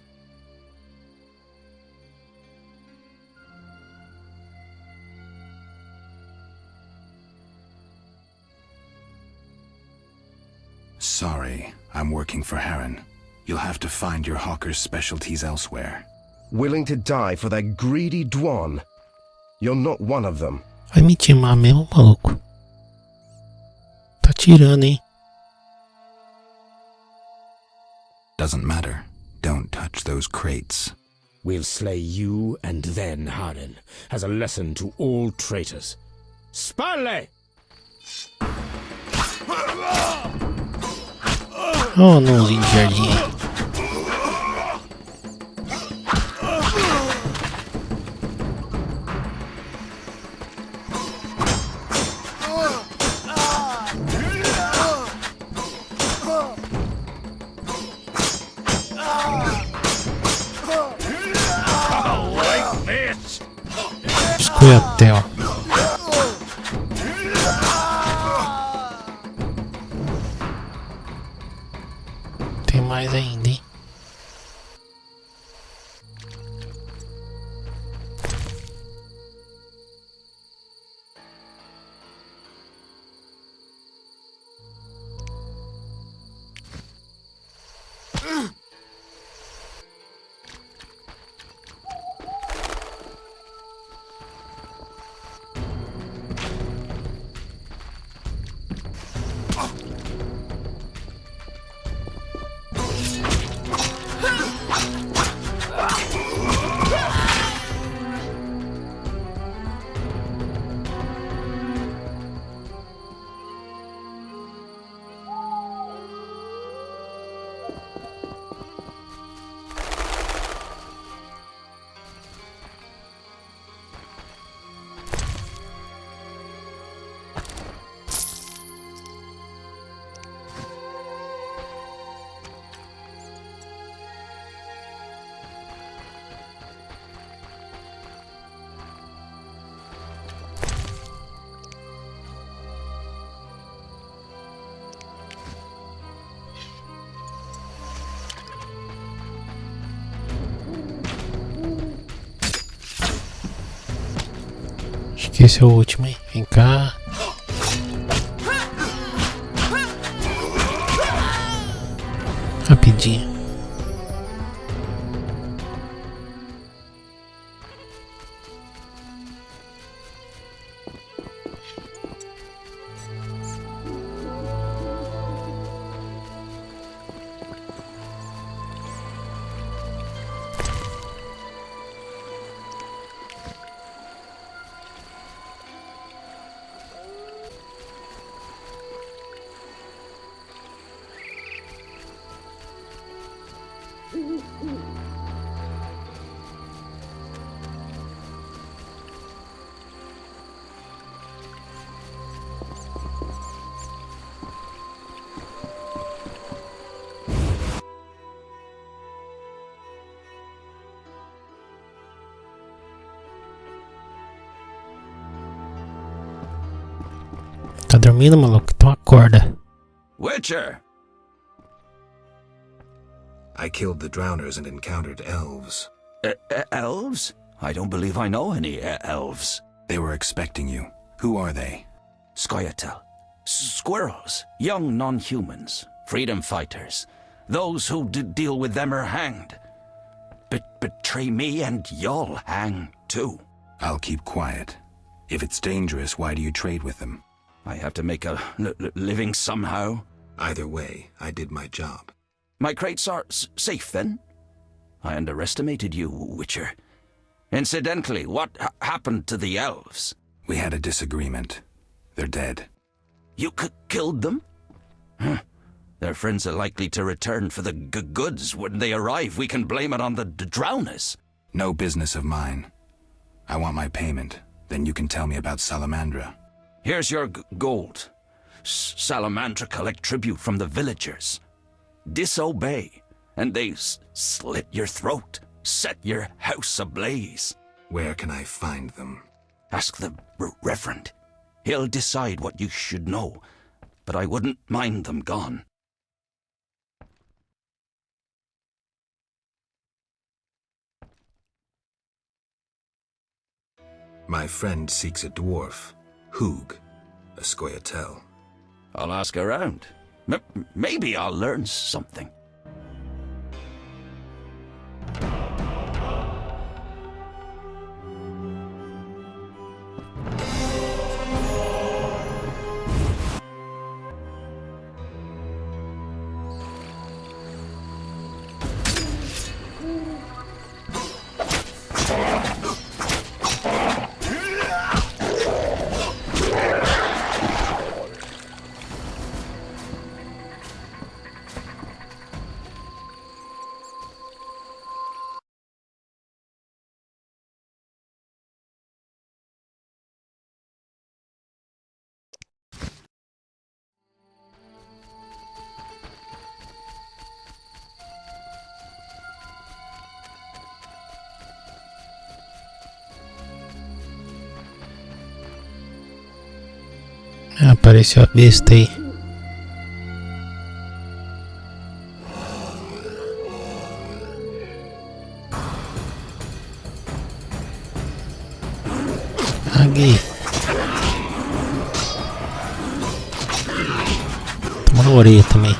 Sorry, I'm working for Heron. You'll have to find your hawker's specialties elsewhere. Willing to die for that greedy Dwan? You're not one of them. Vai me timar mesmo, maluco? Tá tirando, hein? Doesn't matter. Don't touch those crates. We'll slay you and then Haran, as a lesson to all traitors. Spalle! Oh, nozinho de jardim. Até, ó. Tem mais ainda, hein? Acho que esse é o último, hein? Vem cá. Rapidinho. Tá dormindo, maluco? Então acorda. Witcher! I killed the drowners and encountered elves. Elves? I don't believe I know any elves. They were expecting you. Who are they? Scoia'tael. Squirrels. Young non-humans. Freedom fighters. Those who deal with them are hanged. betray me and you'll hang too. I'll keep quiet. If it's dangerous, why do you trade with them? I have to make a living somehow. Either way, I did my job. My crates are safe then? I underestimated you, Witcher. Incidentally, what happened to the elves? We had a disagreement. They're dead. You killed them? Their friends are likely to return for the goods. When they arrive, we can blame it on the drowners. No business of mine. I want my payment. Then you can tell me about Salamandra. Here's your gold. Salamandra collect tribute from the villagers. Disobey, and they slit your throat, set your house ablaze. Where can I find them? Ask the Reverend. He'll decide what you should know, but I wouldn't mind them gone. My friend seeks a dwarf, Hoog, a Scoia'tael. I'll ask around. Maybe I'll learn something. Apareceu a besta aí. Aqui. Toma na orelha também.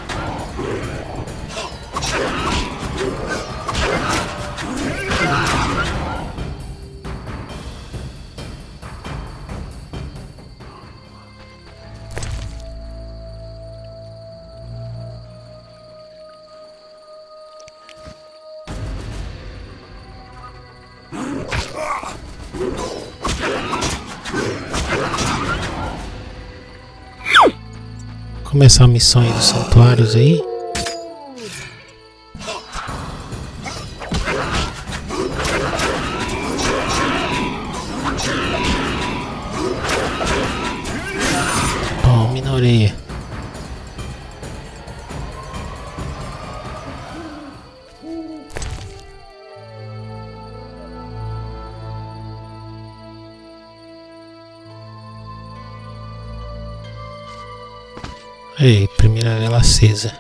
Começar a missão aí dos santuários aí. Tome na orelha. Ei, primeira vela acesa.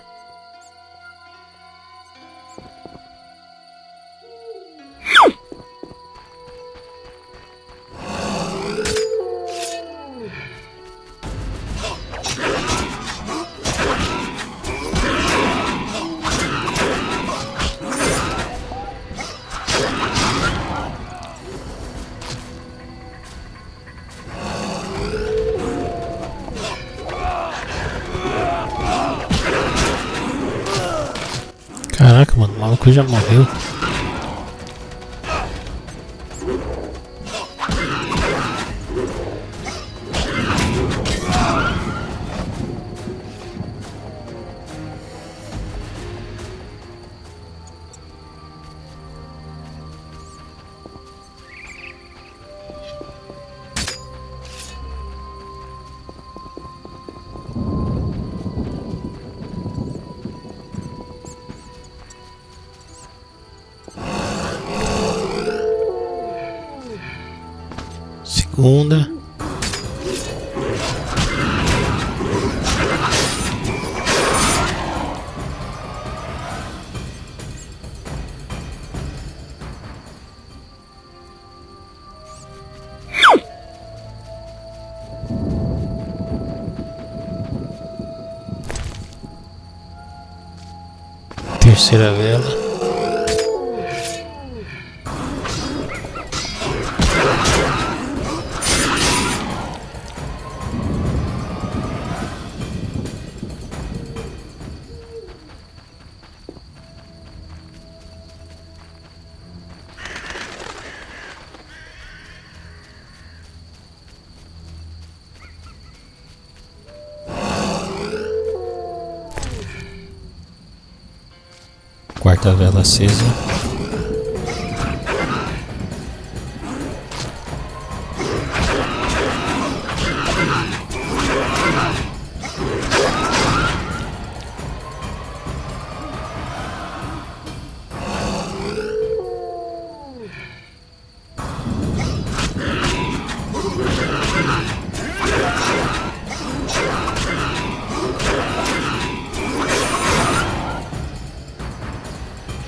Caraca, mano, o maluco já morreu. Segunda. Terceira vela. quarta vela acesa.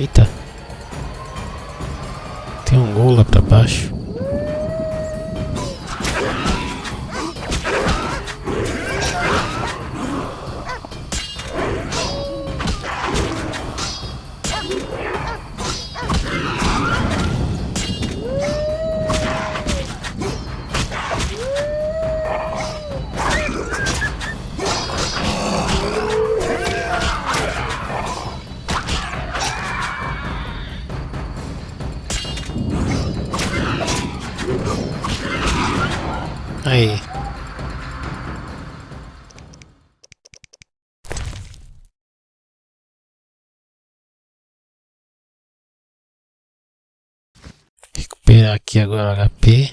Eita, tem um gol lá pra baixo. Aí. Recuperar aqui agora o HP.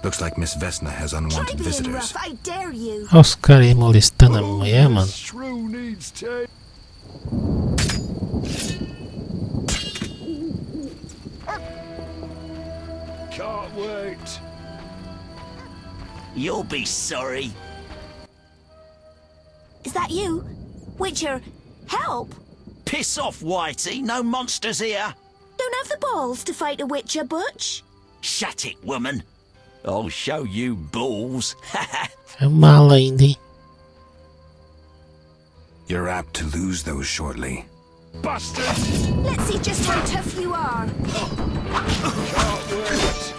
Looks like Miss Vesna has unwanted visitors. I dare you. Olha os caras aí molestando a mulher, mano. Shrew needs to... Can't wait. You'll be sorry. Is that you? Witcher, help! Piss off, Whitey. No monsters here. Don't have the balls to fight a Witcher, Butch. Shut it, woman. I'll show you balls. É mala ainda, hein? You're apt to lose those shortly. Bastard! Let's see just how tough you are. Can't wait.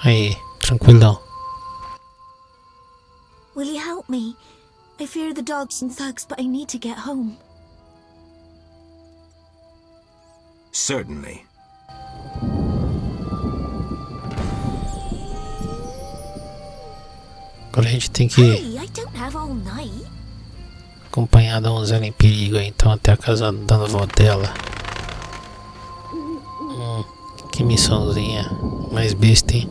Aí, tranquilão. Will you help me? I fear the dogs and thugs, but I need to get home. Certainly. Agora a gente tem que Hey, I don't have all night. acompanhar a donzela em perigo aí, então até a casa da avó dela. Que missãozinha mais besta, hein?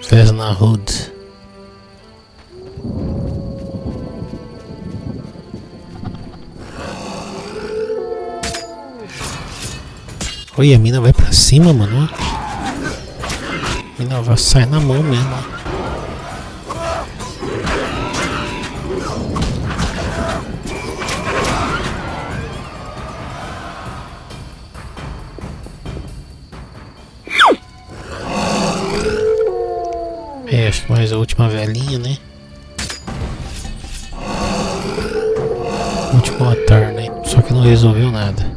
Vesna Hood. Olha, a mina vai pra cima, mano. A mina vai sair na mão mesmo. É, acho que mais a última velhinha, né? Último altar, né? Só que não resolveu nada.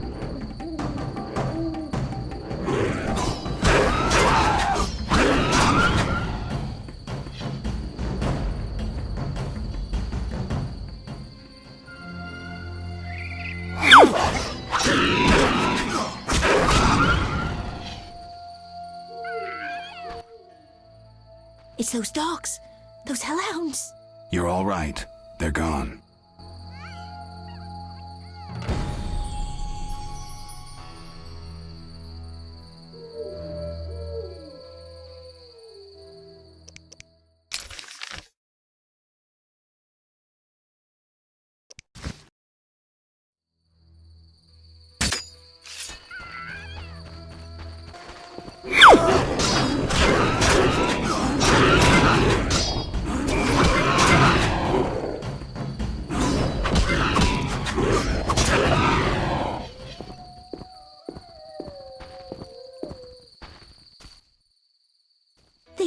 It's those dogs. Those hellhounds. You're all right. They're gone.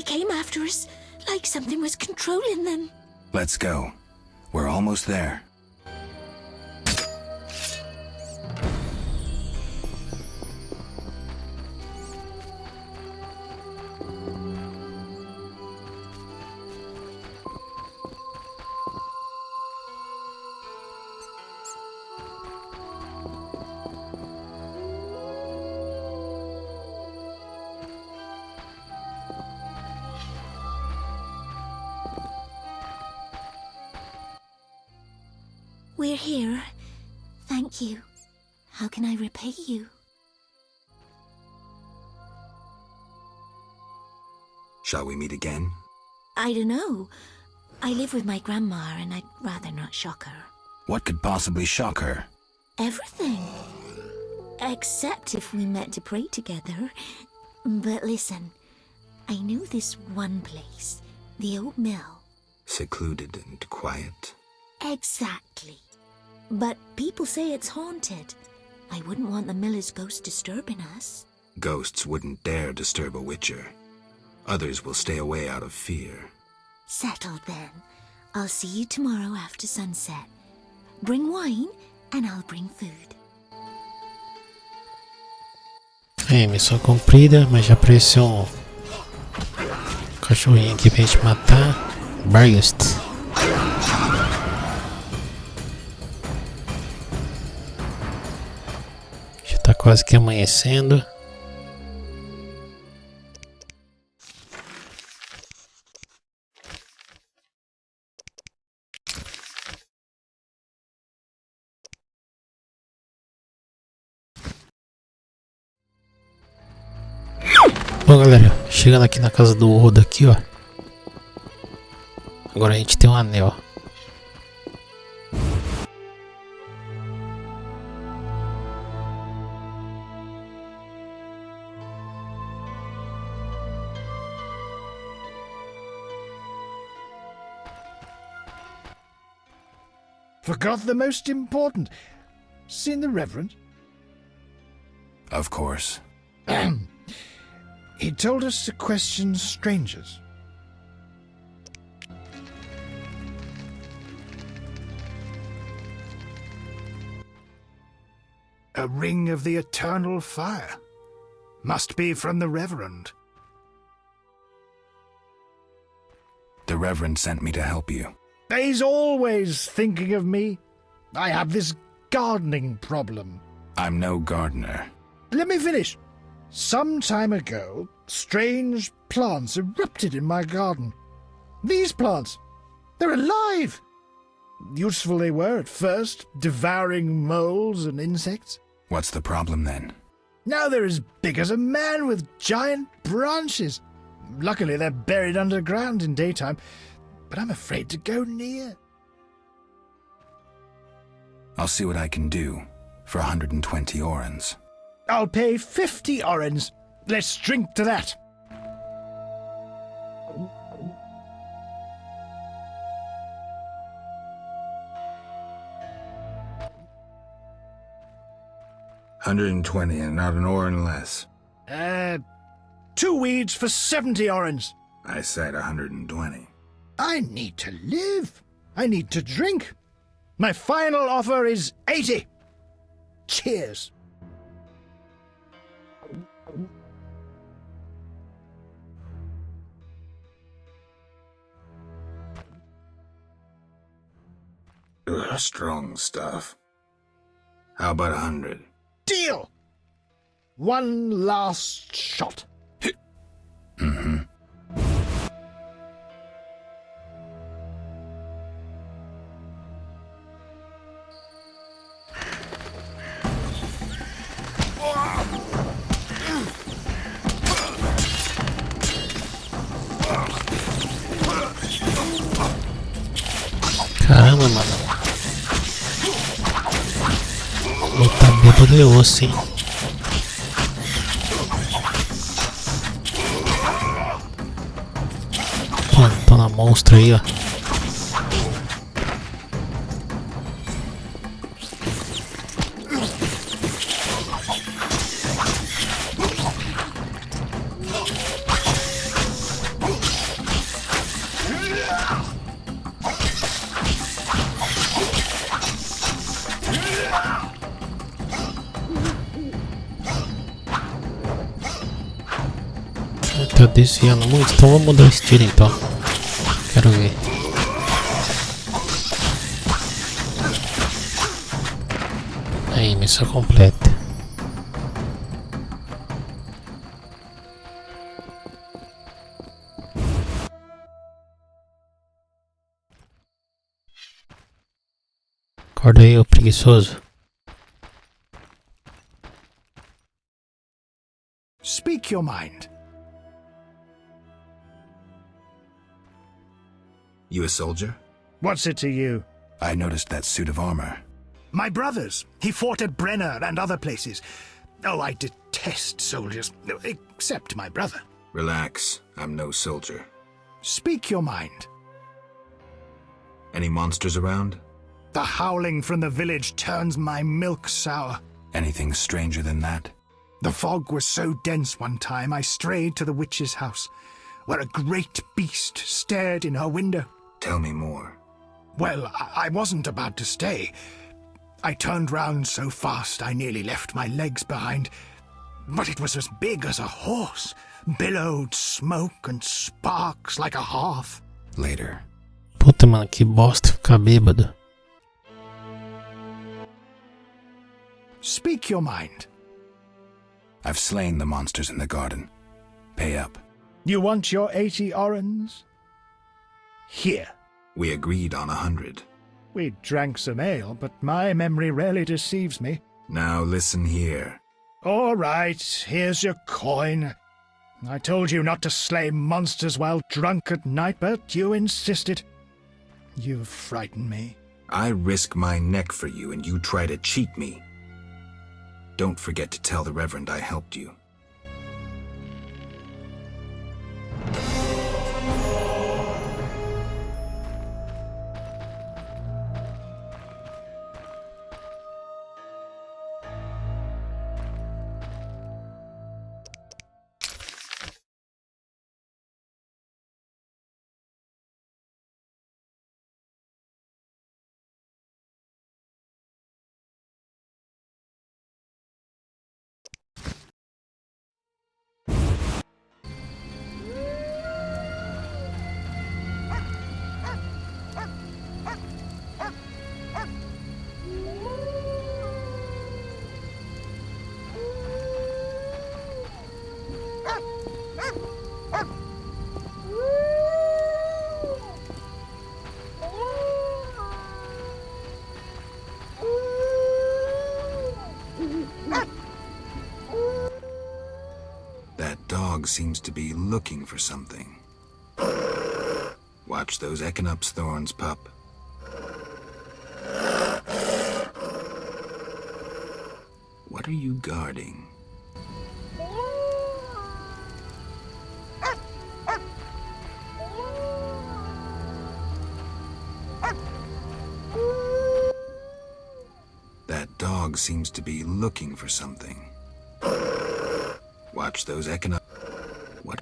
They came after us, like something was controlling them. Let's go. We're almost there. We're here. Thank you. How can I repay you? Shall we meet again? I don't know. I live with my grandma and I'd rather not shock her. What could possibly shock her? Everything. Except if we met to pray together. But listen, I know this one place, the old mill. Secluded and quiet. Exactly. But people say it's haunted. I wouldn't want the miller's ghost disturbing us. Ghosts wouldn't dare disturb a witcher. Others will stay away out of fear. Settled then. I'll see you tomorrow after sunset. Bring wine and I'll bring food. Missão cumprida, mas já apareceu um cachorrinho aqui pra gente matar. Bargast. Já tá quase que amanhecendo. Bom, galera, chegando aqui na casa do Oda aqui, ó. Agora a gente tem um anel. Forgot the most important. Seen the Reverend? Of course. He told us to question strangers. A ring of the eternal fire. Must be from the Reverend. The Reverend sent me to help you. He's always thinking of me. I have this gardening problem. I'm no gardener. Let me finish. Some time ago, strange plants erupted in my garden. These plants, they're alive. Useful they were at first, devouring moles and insects. What's the problem then? Now they're as big as a man with giant branches. Luckily, they're buried underground in daytime, but I'm afraid to go near. I'll see what I can do for 120 orens. I'll pay 50 orens. Let's drink to that. $120 and not an oren less. 2 weeds for 70 orens. I said 120. I need to live. I need to drink. My final offer is 80. Cheers. Strong stuff. How about 100? Deal. One last shot. Mm-hmm. Caramba, mano. Botar bêbado é osso, hein? Mano, tô na monstra aí, ó. desviando muito, então vamos mudar o estilo então. Quero ver. Aí, missão completa. Acorda aí, ô preguiçoso. Speak your mind. You a soldier? What's it to you? I noticed that suit of armor. My brother's. He fought at Brenner and other places. Oh, I detest soldiers. Except my brother. Relax. I'm no soldier. Speak your mind. Any monsters around? The howling from the village turns my milk sour. Anything stranger than that? The fog was so dense one time I strayed to the witch's house, where a great beast stared in her window. Tell me more. Well, I wasn't about to stay. I turned round so fast I nearly left my legs behind. But it was as big as a horse, billowed smoke and sparks like a hearth. Later. Puta, mano, que bosta ficar bêbado. Speak your mind. I've slain the monsters in the garden. Pay up. You want your 80 orens? Here. We agreed on 100. We drank some ale, but my memory rarely deceives me. Now listen here. All right, here's your coin. I told you not to slay monsters while drunk at night, but you insisted. You frighten me. I risk my neck for you and you try to cheat me. Don't forget to tell the Reverend I helped you. Seems to be looking for something. Watch those Echinop's thorns, pup. What are you guarding? That dog seems to be looking for something. Watch those Echinop's. What?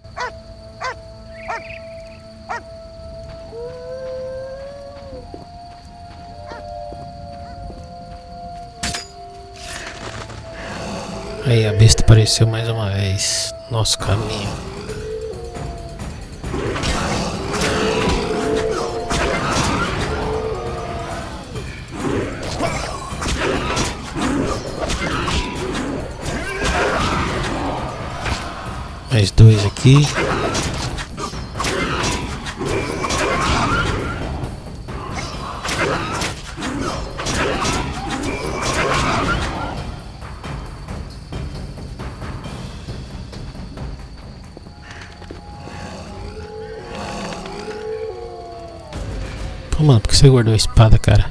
Aí a besta apareceu mais uma vez. Nosso caminho. Mais dois aqui. Pô, mano, por que você guardou a espada, cara?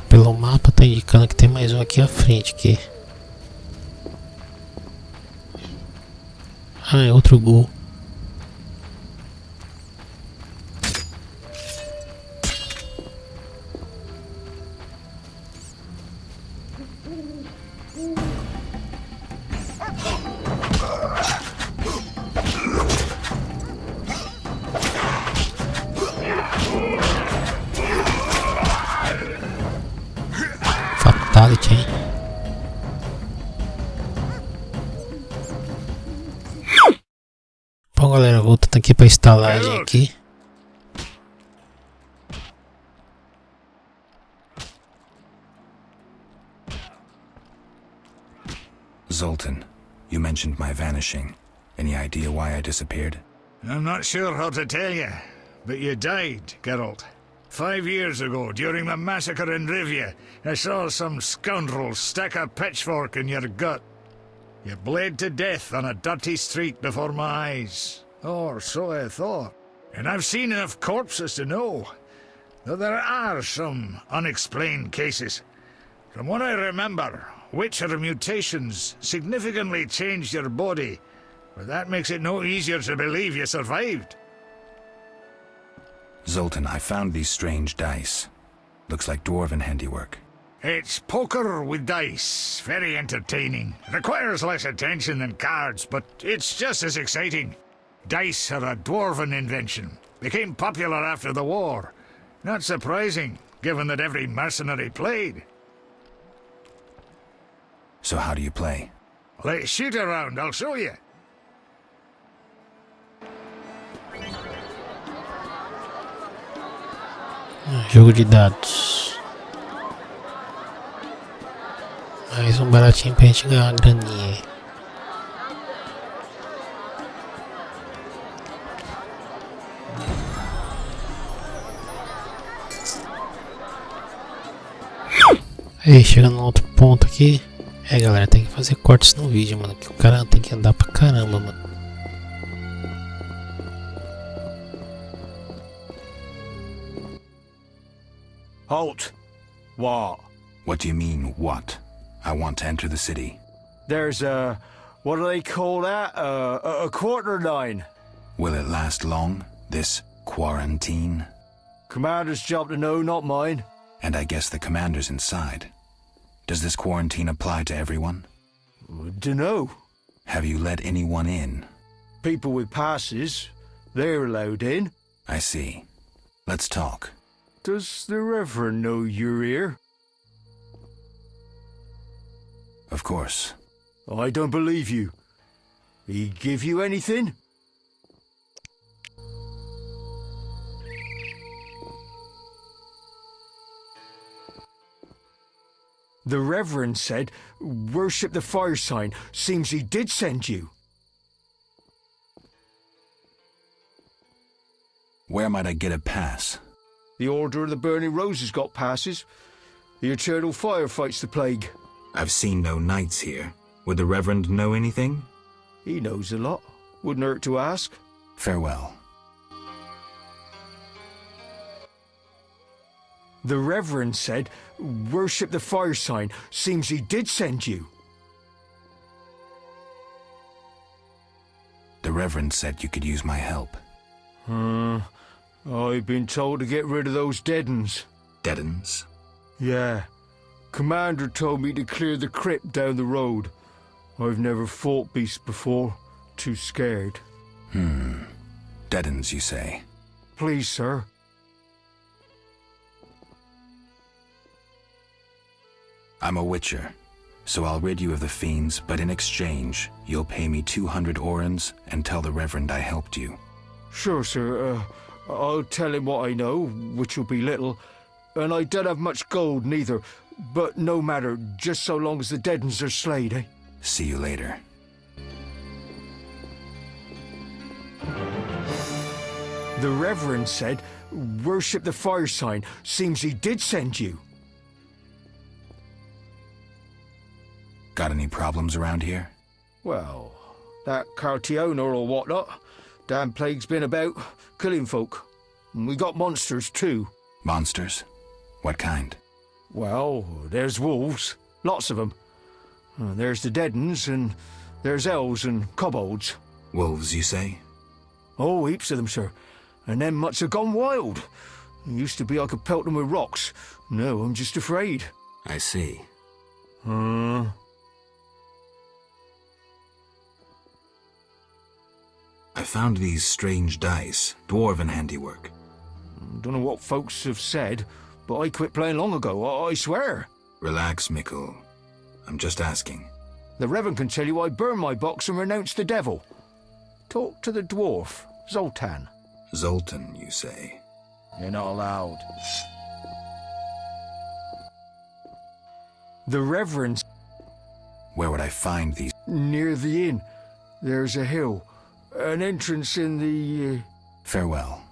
Pelo mapa tá indicando que tem mais um aqui à frente aqui. Ah, é outro gol. pallet, hein? Bom, galera, voltando aqui pra estalagem aqui. Zoltan, you mentioned my vanishing. Any idea why I disappeared? I'm not sure how to tell you, but you died, Geralt. 5 years ago, during the massacre in Rivia, I saw some scoundrel stick a pitchfork in your gut. You bled to death on a dirty street before my eyes. Or so I thought. And I've seen enough corpses to know that there are some unexplained cases. From what I remember, Witcher mutations significantly changed your body, but that makes it no easier to believe you survived. Zoltan, I found these strange dice. Looks like dwarven handiwork. It's poker with dice. Very entertaining. Requires less attention than cards, but it's just as exciting. Dice are a dwarven invention. Became popular after the war. Not surprising, given that every mercenary played. So how do you play? Let's shoot around, I'll show you. Jogo de dados. Mais baratinho pra gente ganhar uma graninha. Aí, chegando no outro ponto aqui. Galera, tem que fazer cortes no vídeo, mano. Que o cara tem que andar pra caramba, mano. Halt! What? What do you mean, what? I want to enter the city. There's a... what do they call that? A quarter line. Will it last long, this quarantine? Commander's job to know, not mine. And I guess the commander's inside. Does this quarantine apply to everyone? Dunno. Have you let anyone in? People with passes. They're allowed in. I see. Let's talk. Does the Reverend know you're here? Of course. I don't believe you. He give you anything? The Reverend said, worship the fire sign. Seems he did send you. Where might I get a pass? The Order of the Burning Roses got passes. The Eternal Fire fights the plague. I've seen no knights here. Would the Reverend know anything? He knows a lot. Wouldn't hurt to ask. Farewell. The Reverend said, worship the fire sign. Seems he did send you. The Reverend said you could use my help. I've been told to get rid of those dead uns. Dead uns? Yeah. Commander told me to clear the crypt down the road. I've never fought beasts before. Too scared. Dead uns, you say? Please, sir. I'm a Witcher, so I'll rid you of the fiends, but in exchange, you'll pay me 200 orens and tell the Reverend I helped you. Sure, sir. I'll tell him what I know, which will be little, and I don't have much gold neither, but no matter, just so long as the dead uns are slayed, eh? See you later. The Reverend said, worship the fire sign. Seems he did send you. Got any problems around here? Well, that Cartiona or whatnot. Damn plague's been about, killing folk. And we got monsters too. Monsters? What kind? Well, there's wolves. Lots of them. There's the dead uns, and there's elves and kobolds. Wolves, you say? Oh, heaps of them, sir. And them much have gone wild. It used to be I could pelt them with rocks. No, I'm just afraid. I see. I found these strange dice, dwarven handiwork. Don't know what folks have said, but I quit playing long ago, I swear. Relax, Mikkel. I'm just asking. The Reverend can tell you I burned my box and renounced the devil. Talk to the dwarf, Zoltan. Zoltan, you say? You're not allowed. The Reverend... Where would I find these? Near the inn. There's a hill. An entrance in the... Farewell.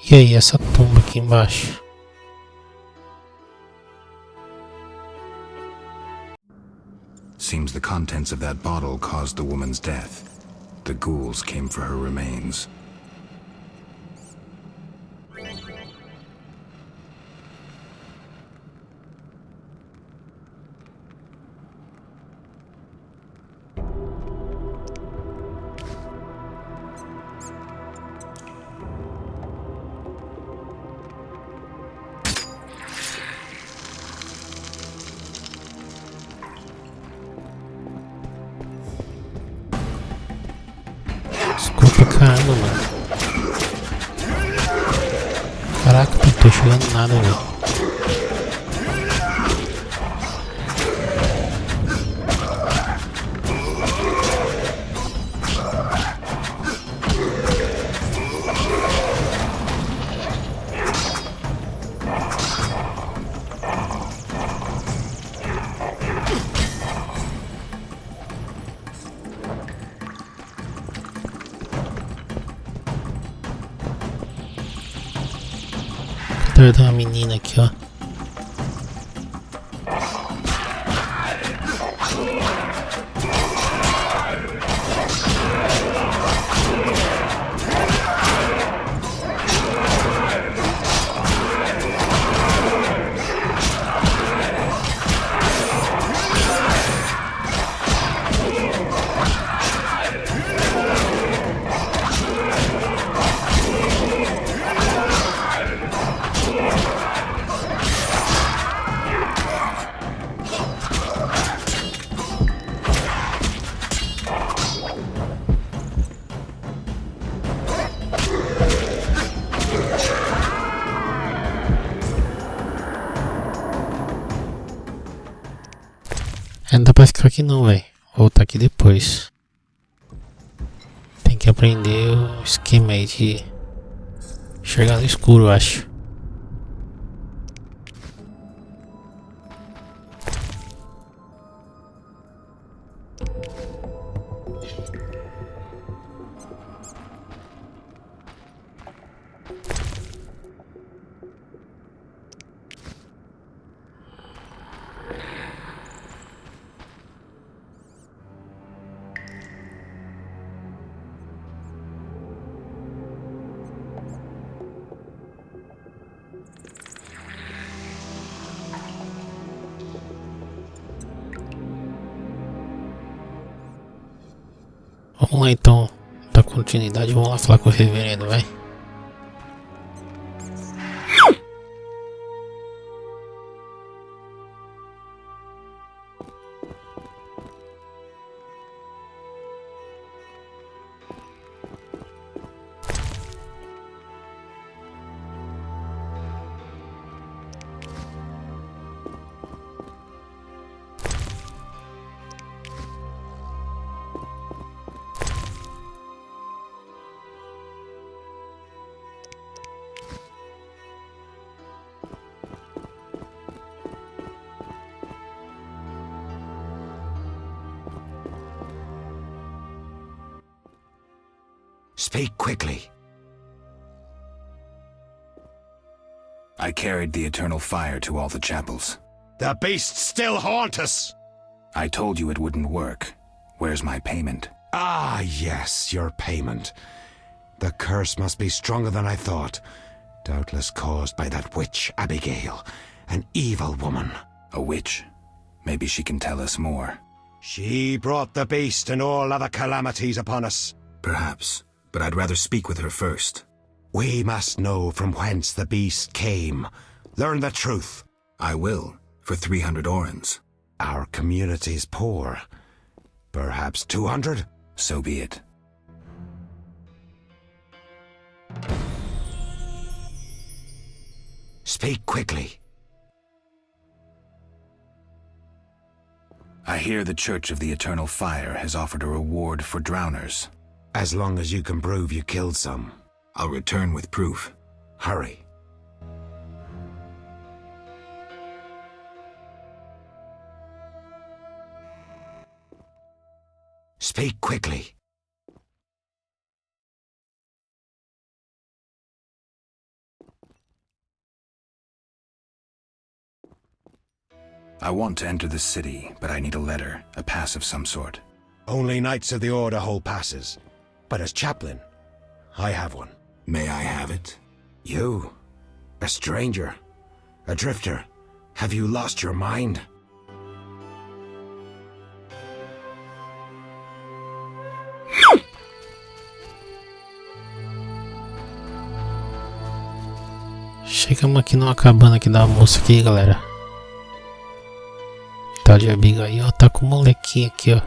E aí, essa tumba aqui embaixo? Seems the contents of that bottle caused the woman's death. The ghouls came for her remains. Desculpa, caramba, mano. Caraca, não tô chegando nada, velho. Cadê uma menina aqui, ó? Não dá pra ficar aqui não, velho. Vou voltar aqui depois. Tem que aprender o esquema aí de enxergar no escuro, eu acho. Vamos lá então, dar continuidade, vamos lá falar com o reverendo, vai. Speak quickly. I carried the eternal fire to all the chapels. The beasts still haunt us! I told you it wouldn't work. Where's my payment? Ah, yes, your payment. The curse must be stronger than I thought. Doubtless caused by that witch, Abigail. An evil woman. A witch? Maybe she can tell us more. She brought the beast and all other calamities upon us. Perhaps, but I'd rather speak with her first. We must know from whence the beast came. Learn the truth. I will, for 300 orens. Our community's poor. Perhaps 200? So be it. Speak quickly. I hear the Church of the Eternal Fire has offered a reward for drowners. As long as you can prove you killed some. I'll return with proof. Hurry. Speak quickly. I want to enter the city, but I need a letter, a pass of some sort. Only Knights of the Order hold passes. But as chaplain, I have one. May I have it? You, a stranger, a drifter, have you lost your mind? Chegamos aqui numa cabana aqui da moça aqui, galera. Tá de Abigail, tá com o molequinho aqui, ó.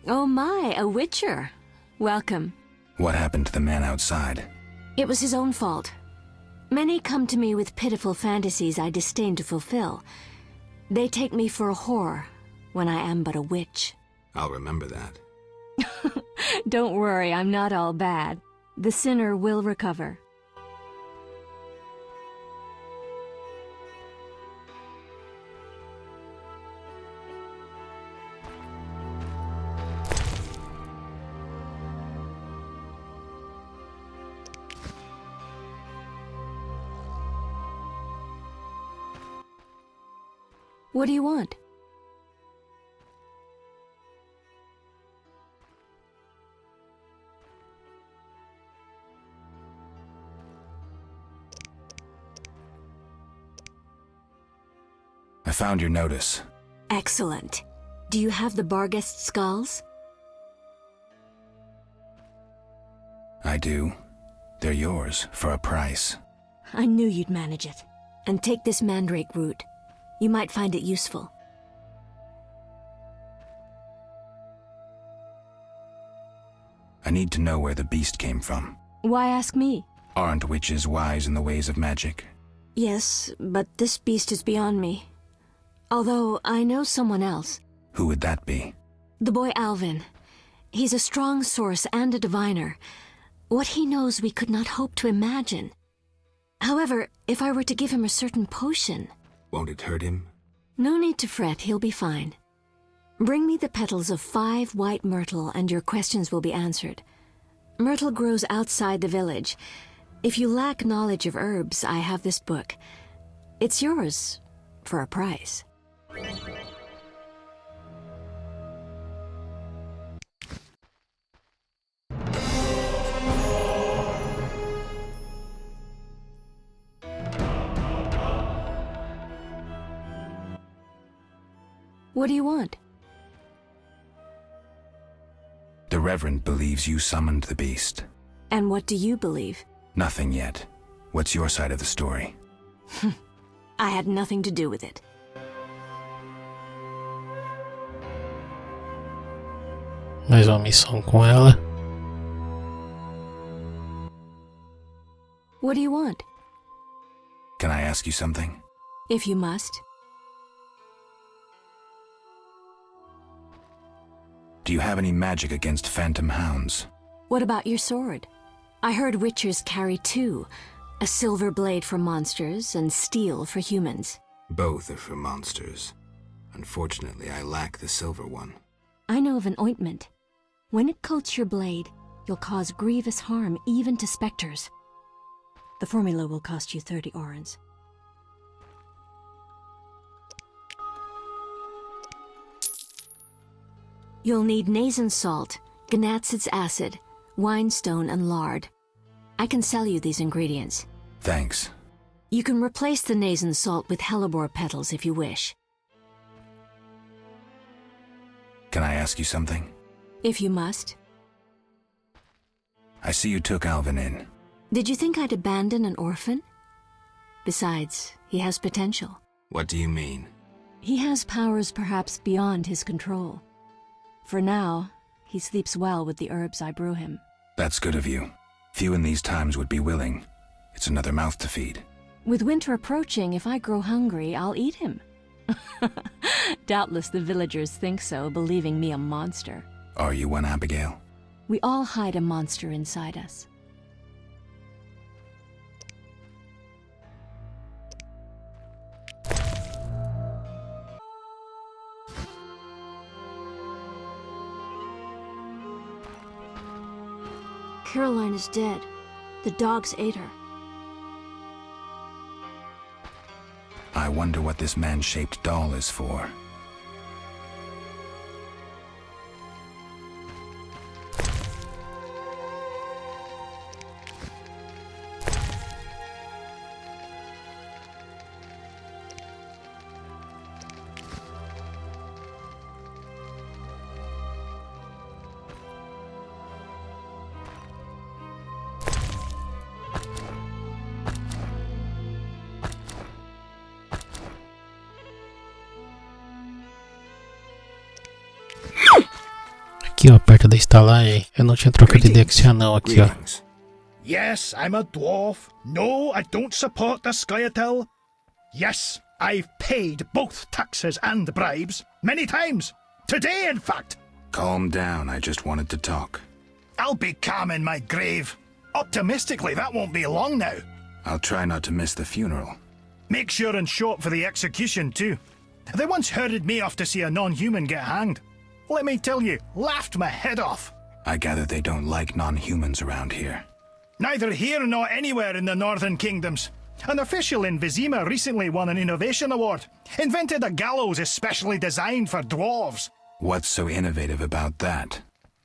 Oh my, a witcher. Welcome. What happened to the man outside? It was his own fault. Many come to me with pitiful fantasies I disdain to fulfill. They take me for a whore, when I am but a witch. I'll remember that. Don't worry, I'm not all bad. The sinner will recover. What do you want? I found your notice. Excellent. Do you have the Barghest skulls? I do. They're yours, for a price. I knew you'd manage it. And take this mandrake root. You might find it useful. I need to know where the beast came from. Why ask me? Aren't witches wise in the ways of magic? Yes, but this beast is beyond me. Although I know someone else. Who would that be? The boy Alvin. He's a strong source and a diviner. What he knows we could not hope to imagine. However, if I were to give him a certain potion... Won't it hurt him? No need to fret, he'll be fine. Bring me the petals of 5 white myrtle and your questions will be answered. Myrtle grows outside the village. If you lack knowledge of herbs, I have this book. It's yours, for a price. What do you want? The Reverend believes you summoned the beast. And what do you believe? Nothing yet. What's your side of the story? I had nothing to do with it. Mais uma missão com ela. What do you want? Can I ask you something? If you must. Do you have any magic against phantom hounds? What about your sword? I heard witchers carry 2. A silver blade for monsters and steel for humans. Both are for monsters. Unfortunately, I lack the silver one. I know of an ointment. When it coats your blade, you'll cause grievous harm even to specters. The formula will cost you 30 orens. You'll need Nazen salt, Gnatzid's acid, winestone, and lard. I can sell you these ingredients. Thanks. You can replace the Nazen salt with hellebore petals if you wish. Can I ask you something? If you must. I see you took Alvin in. Did you think I'd abandon an orphan? Besides, he has potential. What do you mean? He has powers perhaps beyond his control. For now, he sleeps well with the herbs I brew him. That's good of you. Few in these times would be willing. It's another mouth to feed. With winter approaching, if I grow hungry, I'll eat him. Doubtless the villagers think so, believing me a monster. Are you one, Abigail? We all hide a monster inside us. Caroline is dead. The dogs ate her. I wonder what this man-shaped doll is for. Aqui ó, perto da estalagem, eu não tinha trocado ideia com esse anão aqui ó. Yes, I'm a dwarf. No, I don't support the Scoia'tael. Yes, I've paid both taxes and bribes many times. Today, in fact. Calm down, I just wanted to talk. I'll be calm in my grave. Optimistically, that won't be long now. I'll try not to miss the funeral. Make sure and show up for the execution, too. They once herded me off to see a non-human get hanged. Let me tell you, laughed my head off. I gather they don't like non-humans around here. Neither here nor anywhere in the Northern Kingdoms. An official in Vizima recently won an innovation award. Invented a gallows especially designed for dwarves. What's so innovative about that?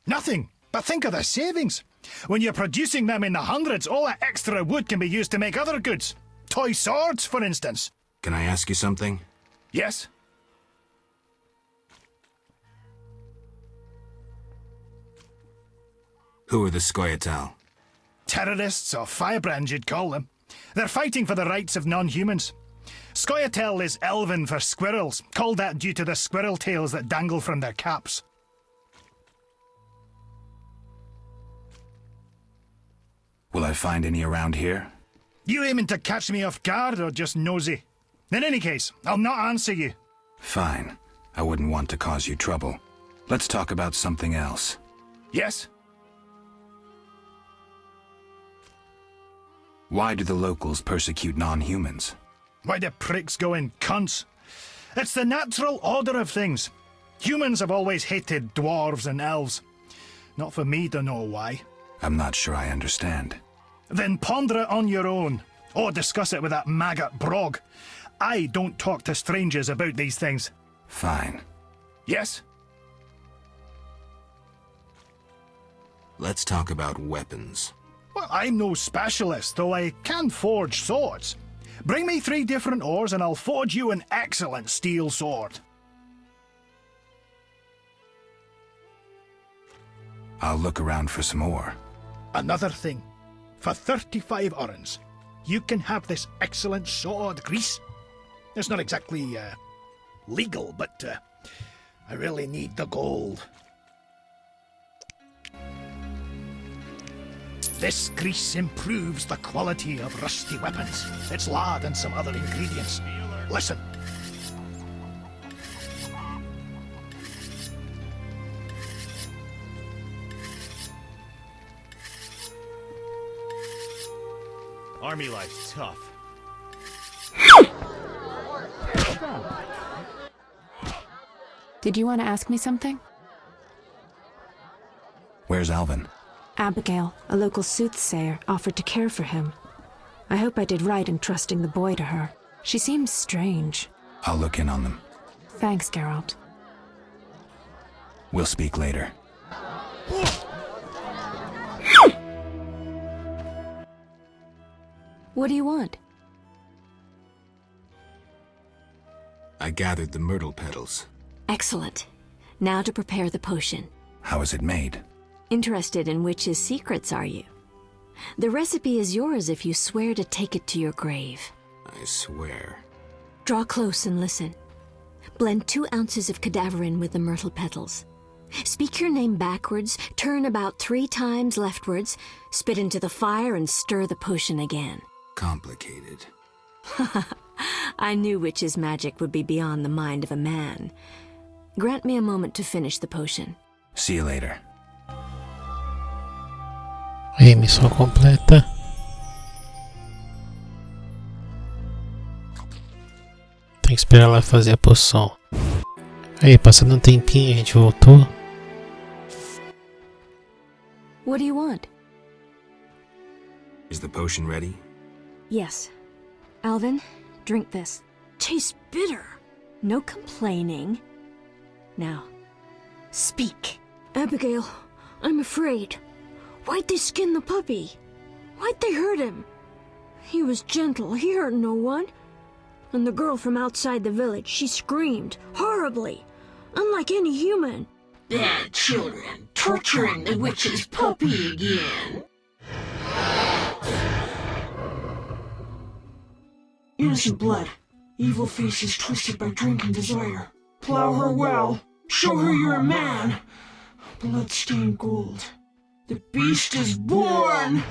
Nothing, but think of the savings. When you're producing them in the hundreds, all that extra wood can be used to make other goods. Toy swords, for instance. Can I ask you something? Yes? Who are the Scoia'tael? Terrorists or firebrands, you'd call them. They're fighting for the rights of non-humans. Scoia'tael is Elven for squirrels, called that due to the squirrel tails that dangle from their caps. Will I find any around here? You aiming to catch me off guard or just nosy? In any case, I'll not answer you. Fine. I wouldn't want to cause you trouble. Let's talk about something else. Yes? Why do the locals persecute non-humans? Why do pricks go in cunts? It's the natural order of things. Humans have always hated dwarves and elves. Not for me to know why. I'm not sure I understand. Then ponder it on your own. Or discuss it with that maggot Brog. I don't talk to strangers about these things. Fine. Yes? Let's talk about weapons. Well, I'm no specialist, though I can forge swords. Bring me 3 different ores and I'll forge you an excellent steel sword. I'll look around for some more. Another thing. For 35 orens, you can have this excellent sword, Grease. It's not exactly, legal, but, I really need the gold. This grease improves the quality of rusty weapons. It's lard and some other ingredients. Listen. Army life's tough. Did you want to ask me something? Where's Alvin? Abigail, a local soothsayer, offered to care for him. I hope I did right in trusting the boy to her. She seems strange. I'll look in on them. Thanks, Geralt. We'll speak later. What do you want? I gathered the myrtle petals. Excellent. Now to prepare the potion. How is it made? Interested in witches' secrets, are you? The recipe is yours if you swear to take it to your grave. I swear. Draw close and listen. Blend 2 ounces of cadaverin with the myrtle petals. Speak your name backwards, turn about 3 times leftwards, spit into the fire and stir the potion again. Complicated. I knew witches' magic would be beyond the mind of a man. Grant me a moment to finish the potion. See you later. Aí, missão completa. Tem que esperar ela fazer a poção. Aí, passando um tempinho, a gente voltou. What do you want? Is the potion ready? Yes. Alvin, drink this. tastes bitter. No complaining. Now, speak. Abigail, I'm afraid. Why'd they skin the puppy? Why'd they hurt him? He was gentle, he hurt no one. And the girl from outside the village, she screamed, horribly, unlike any human. Bad children, torturing the witch's puppy again. Innocent blood. Evil faces twisted by drink and desire. Plow her well. Show her you're a man. Blood-stained gold. The beast is born!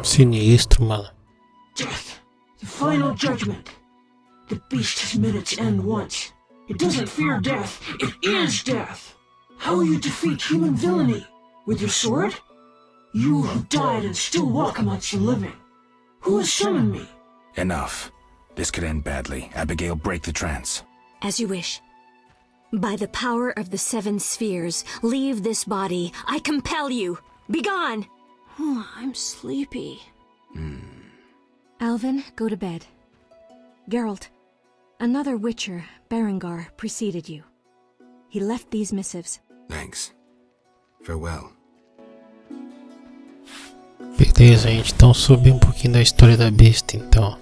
Sinistro, mano. Death. The final judgment. The beast has met its end once. It doesn't fear death. It is death. How will you defeat human villainy? With your sword? You who died and still walk amongst the living. Who has summoned me? Enough. This could end badly. Abigail, break the trance. As you wish. By the power of the 7 spheres, leave this body. I compel you. Begone! Oh, I'm sleepy. Alvin, go to bed. Geralt, another witcher, Berengar, preceded you. He left these missives. Thanks. Farewell. Beleza, gente. Então subir um pouquinho da história da besta, então.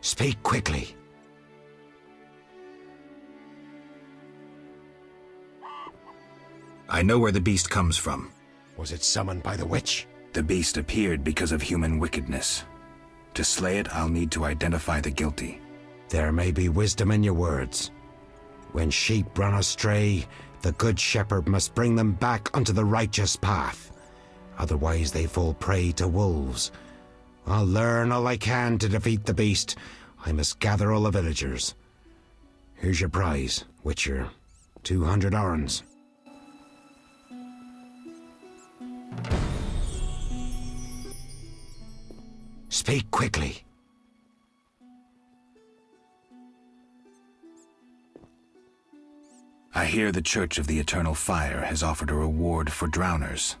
Speak quickly. I know where the beast comes from. Was it summoned by the witch? The beast appeared because of human wickedness. To slay it, I'll need to identify the guilty. There may be wisdom in your words. When sheep run astray, the good shepherd must bring them back onto the righteous path. Otherwise they fall prey to wolves. I'll learn all I can to defeat the beast. I must gather all the villagers. Here's your prize, Witcher. 200 orens. Speak quickly. I hear the Church of the Eternal Fire has offered a reward for drowners.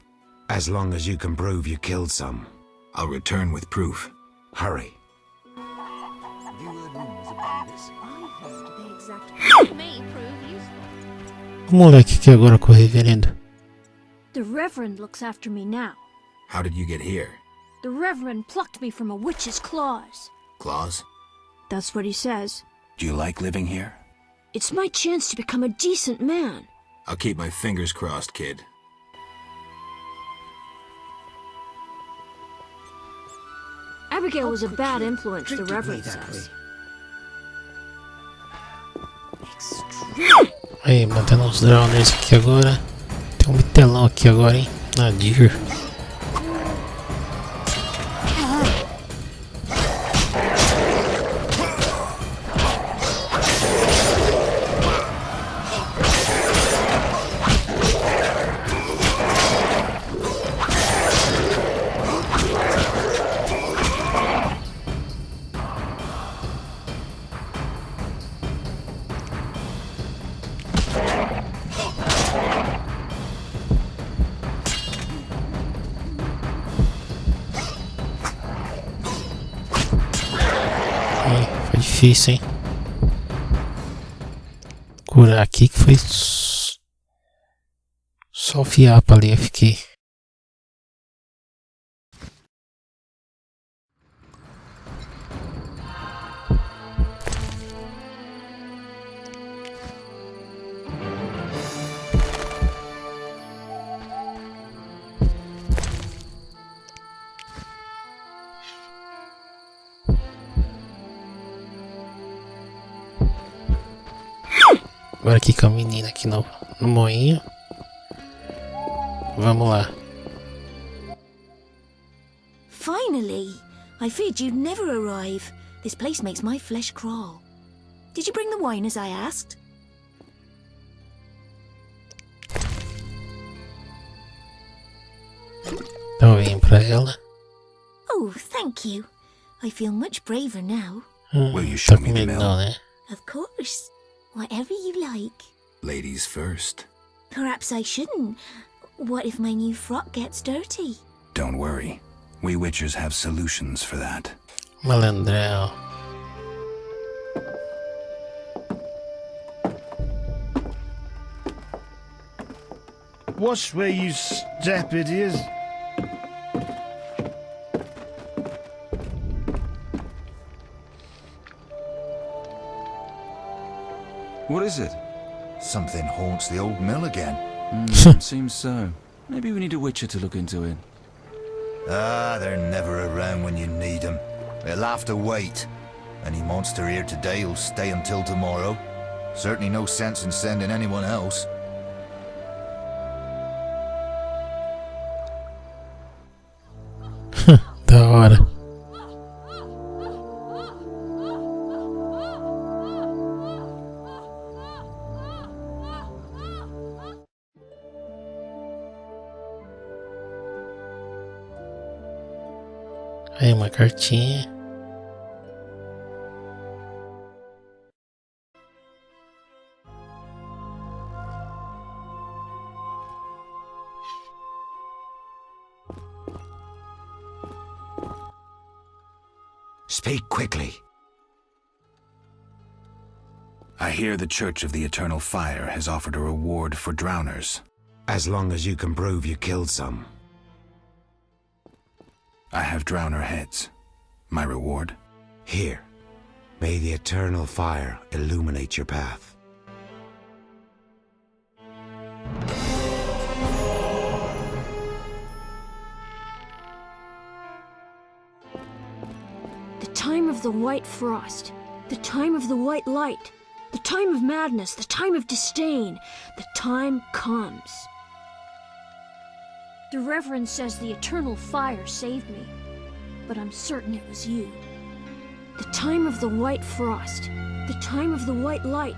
As long as you can prove you killed some. I'll return with proof. Hurry. O moleque aqui agora com o reverendo. The Reverend looks after me now. How did you get here? The Reverend plucked me from a witch's claws. Claws? That's what he says. Do you like living here? It's my chance to become a decent man. I'll keep my fingers crossed, kid. Abigail was a bad influence, the Reverend says. Aí, mantendo os drowners aqui agora. Tem um bitelão aqui agora, hein? Nadir. Foi difícil, hein? Curar aqui que foi só o fiapo ali, eu fiquei. Agora aqui com a menina aqui no moinho. Vamos lá. Finally! I feared you'd never arrive. This place makes my flesh crawl. Did you bring the wine as I asked? Dá um vinho pra ela. Oh, thank you. I feel much braver now. Will you show Tá me com the medo mill? não, né? Of course. Whatever you like. Ladies first. Perhaps I shouldn't. What if my new frock gets dirty? Don't worry. We witchers have solutions for that. Malandrão. Watch where you step, idiots. What is it? Something haunts the old mill again. Seems so. Maybe we need a witcher to look into it. Ah, they're never around when you need them. They'll have to wait. Any monster here today will stay until tomorrow. Certainly no sense in sending anyone else. Da hora. Aí uma cartinha. Speak quickly. I hear the Church of the Eternal Fire has offered a reward for drowners. As long as you can prove you killed some. I have drowner heads. My reward? Here. May the Eternal Fire illuminate your path. The time of the white frost, the time of the white light, the time of madness, the time of disdain, the time comes. The Reverend says the eternal fire saved me, but I'm certain it was you. The time of the white frost, the time of the white light,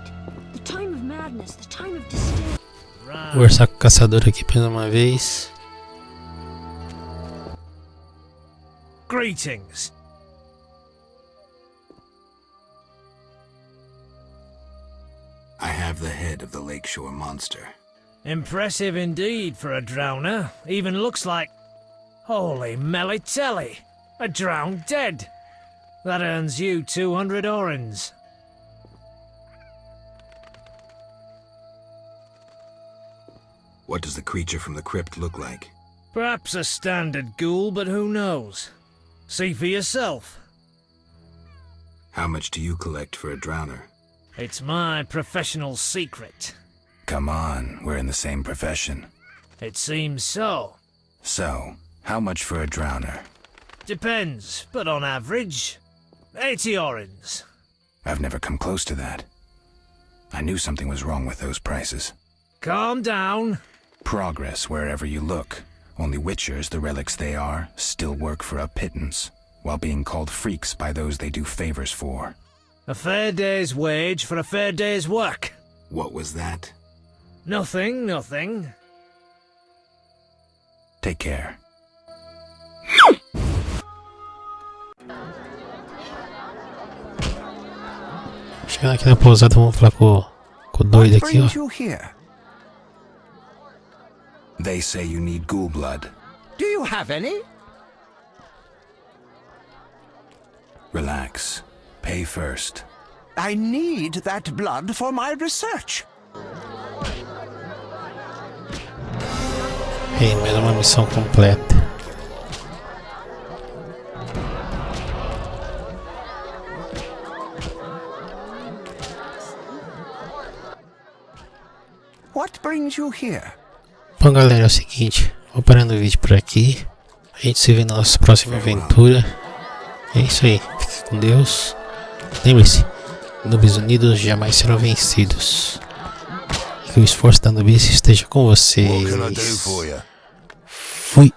the time of madness, the time of disdain. Vou conversar com o caçador aqui mais uma vez. Greetings. I have the head of the lakeshore monster. Impressive indeed for a drowner. Even looks like... Holy melly-telly! A drowned dead! That earns you 200 orens. What does the creature from the crypt look like? Perhaps a standard ghoul, but who knows? See for yourself. How much do you collect for a drowner? It's my professional secret. Come on, we're in the same profession. It seems so. So, how much for a drowner? Depends, but on average, 80 orens. I've never come close to that. I knew something was wrong with those prices. Calm down. Progress wherever you look. Only witchers, the relics they are, still work for a pittance, while being called freaks by those they do favors for. A fair day's wage for a fair day's work. What was that? Nothing, nothing. Take care. Chegando aqui na pousada, vamos falar com o doido aqui, ó. They say you need ghoul blood. Do you have any? Relax. Pay first. I need that blood for my research. Ei, mais uma missão completa. What brings you here? Bom, galera, é o seguinte, vou parando o vídeo por aqui. A gente se vê na nossa próxima aventura. É isso aí, fique com Deus. Lembre-se, noobs unidos jamais serão vencidos. Que o esforço da noobice esteja com vocês. Fui.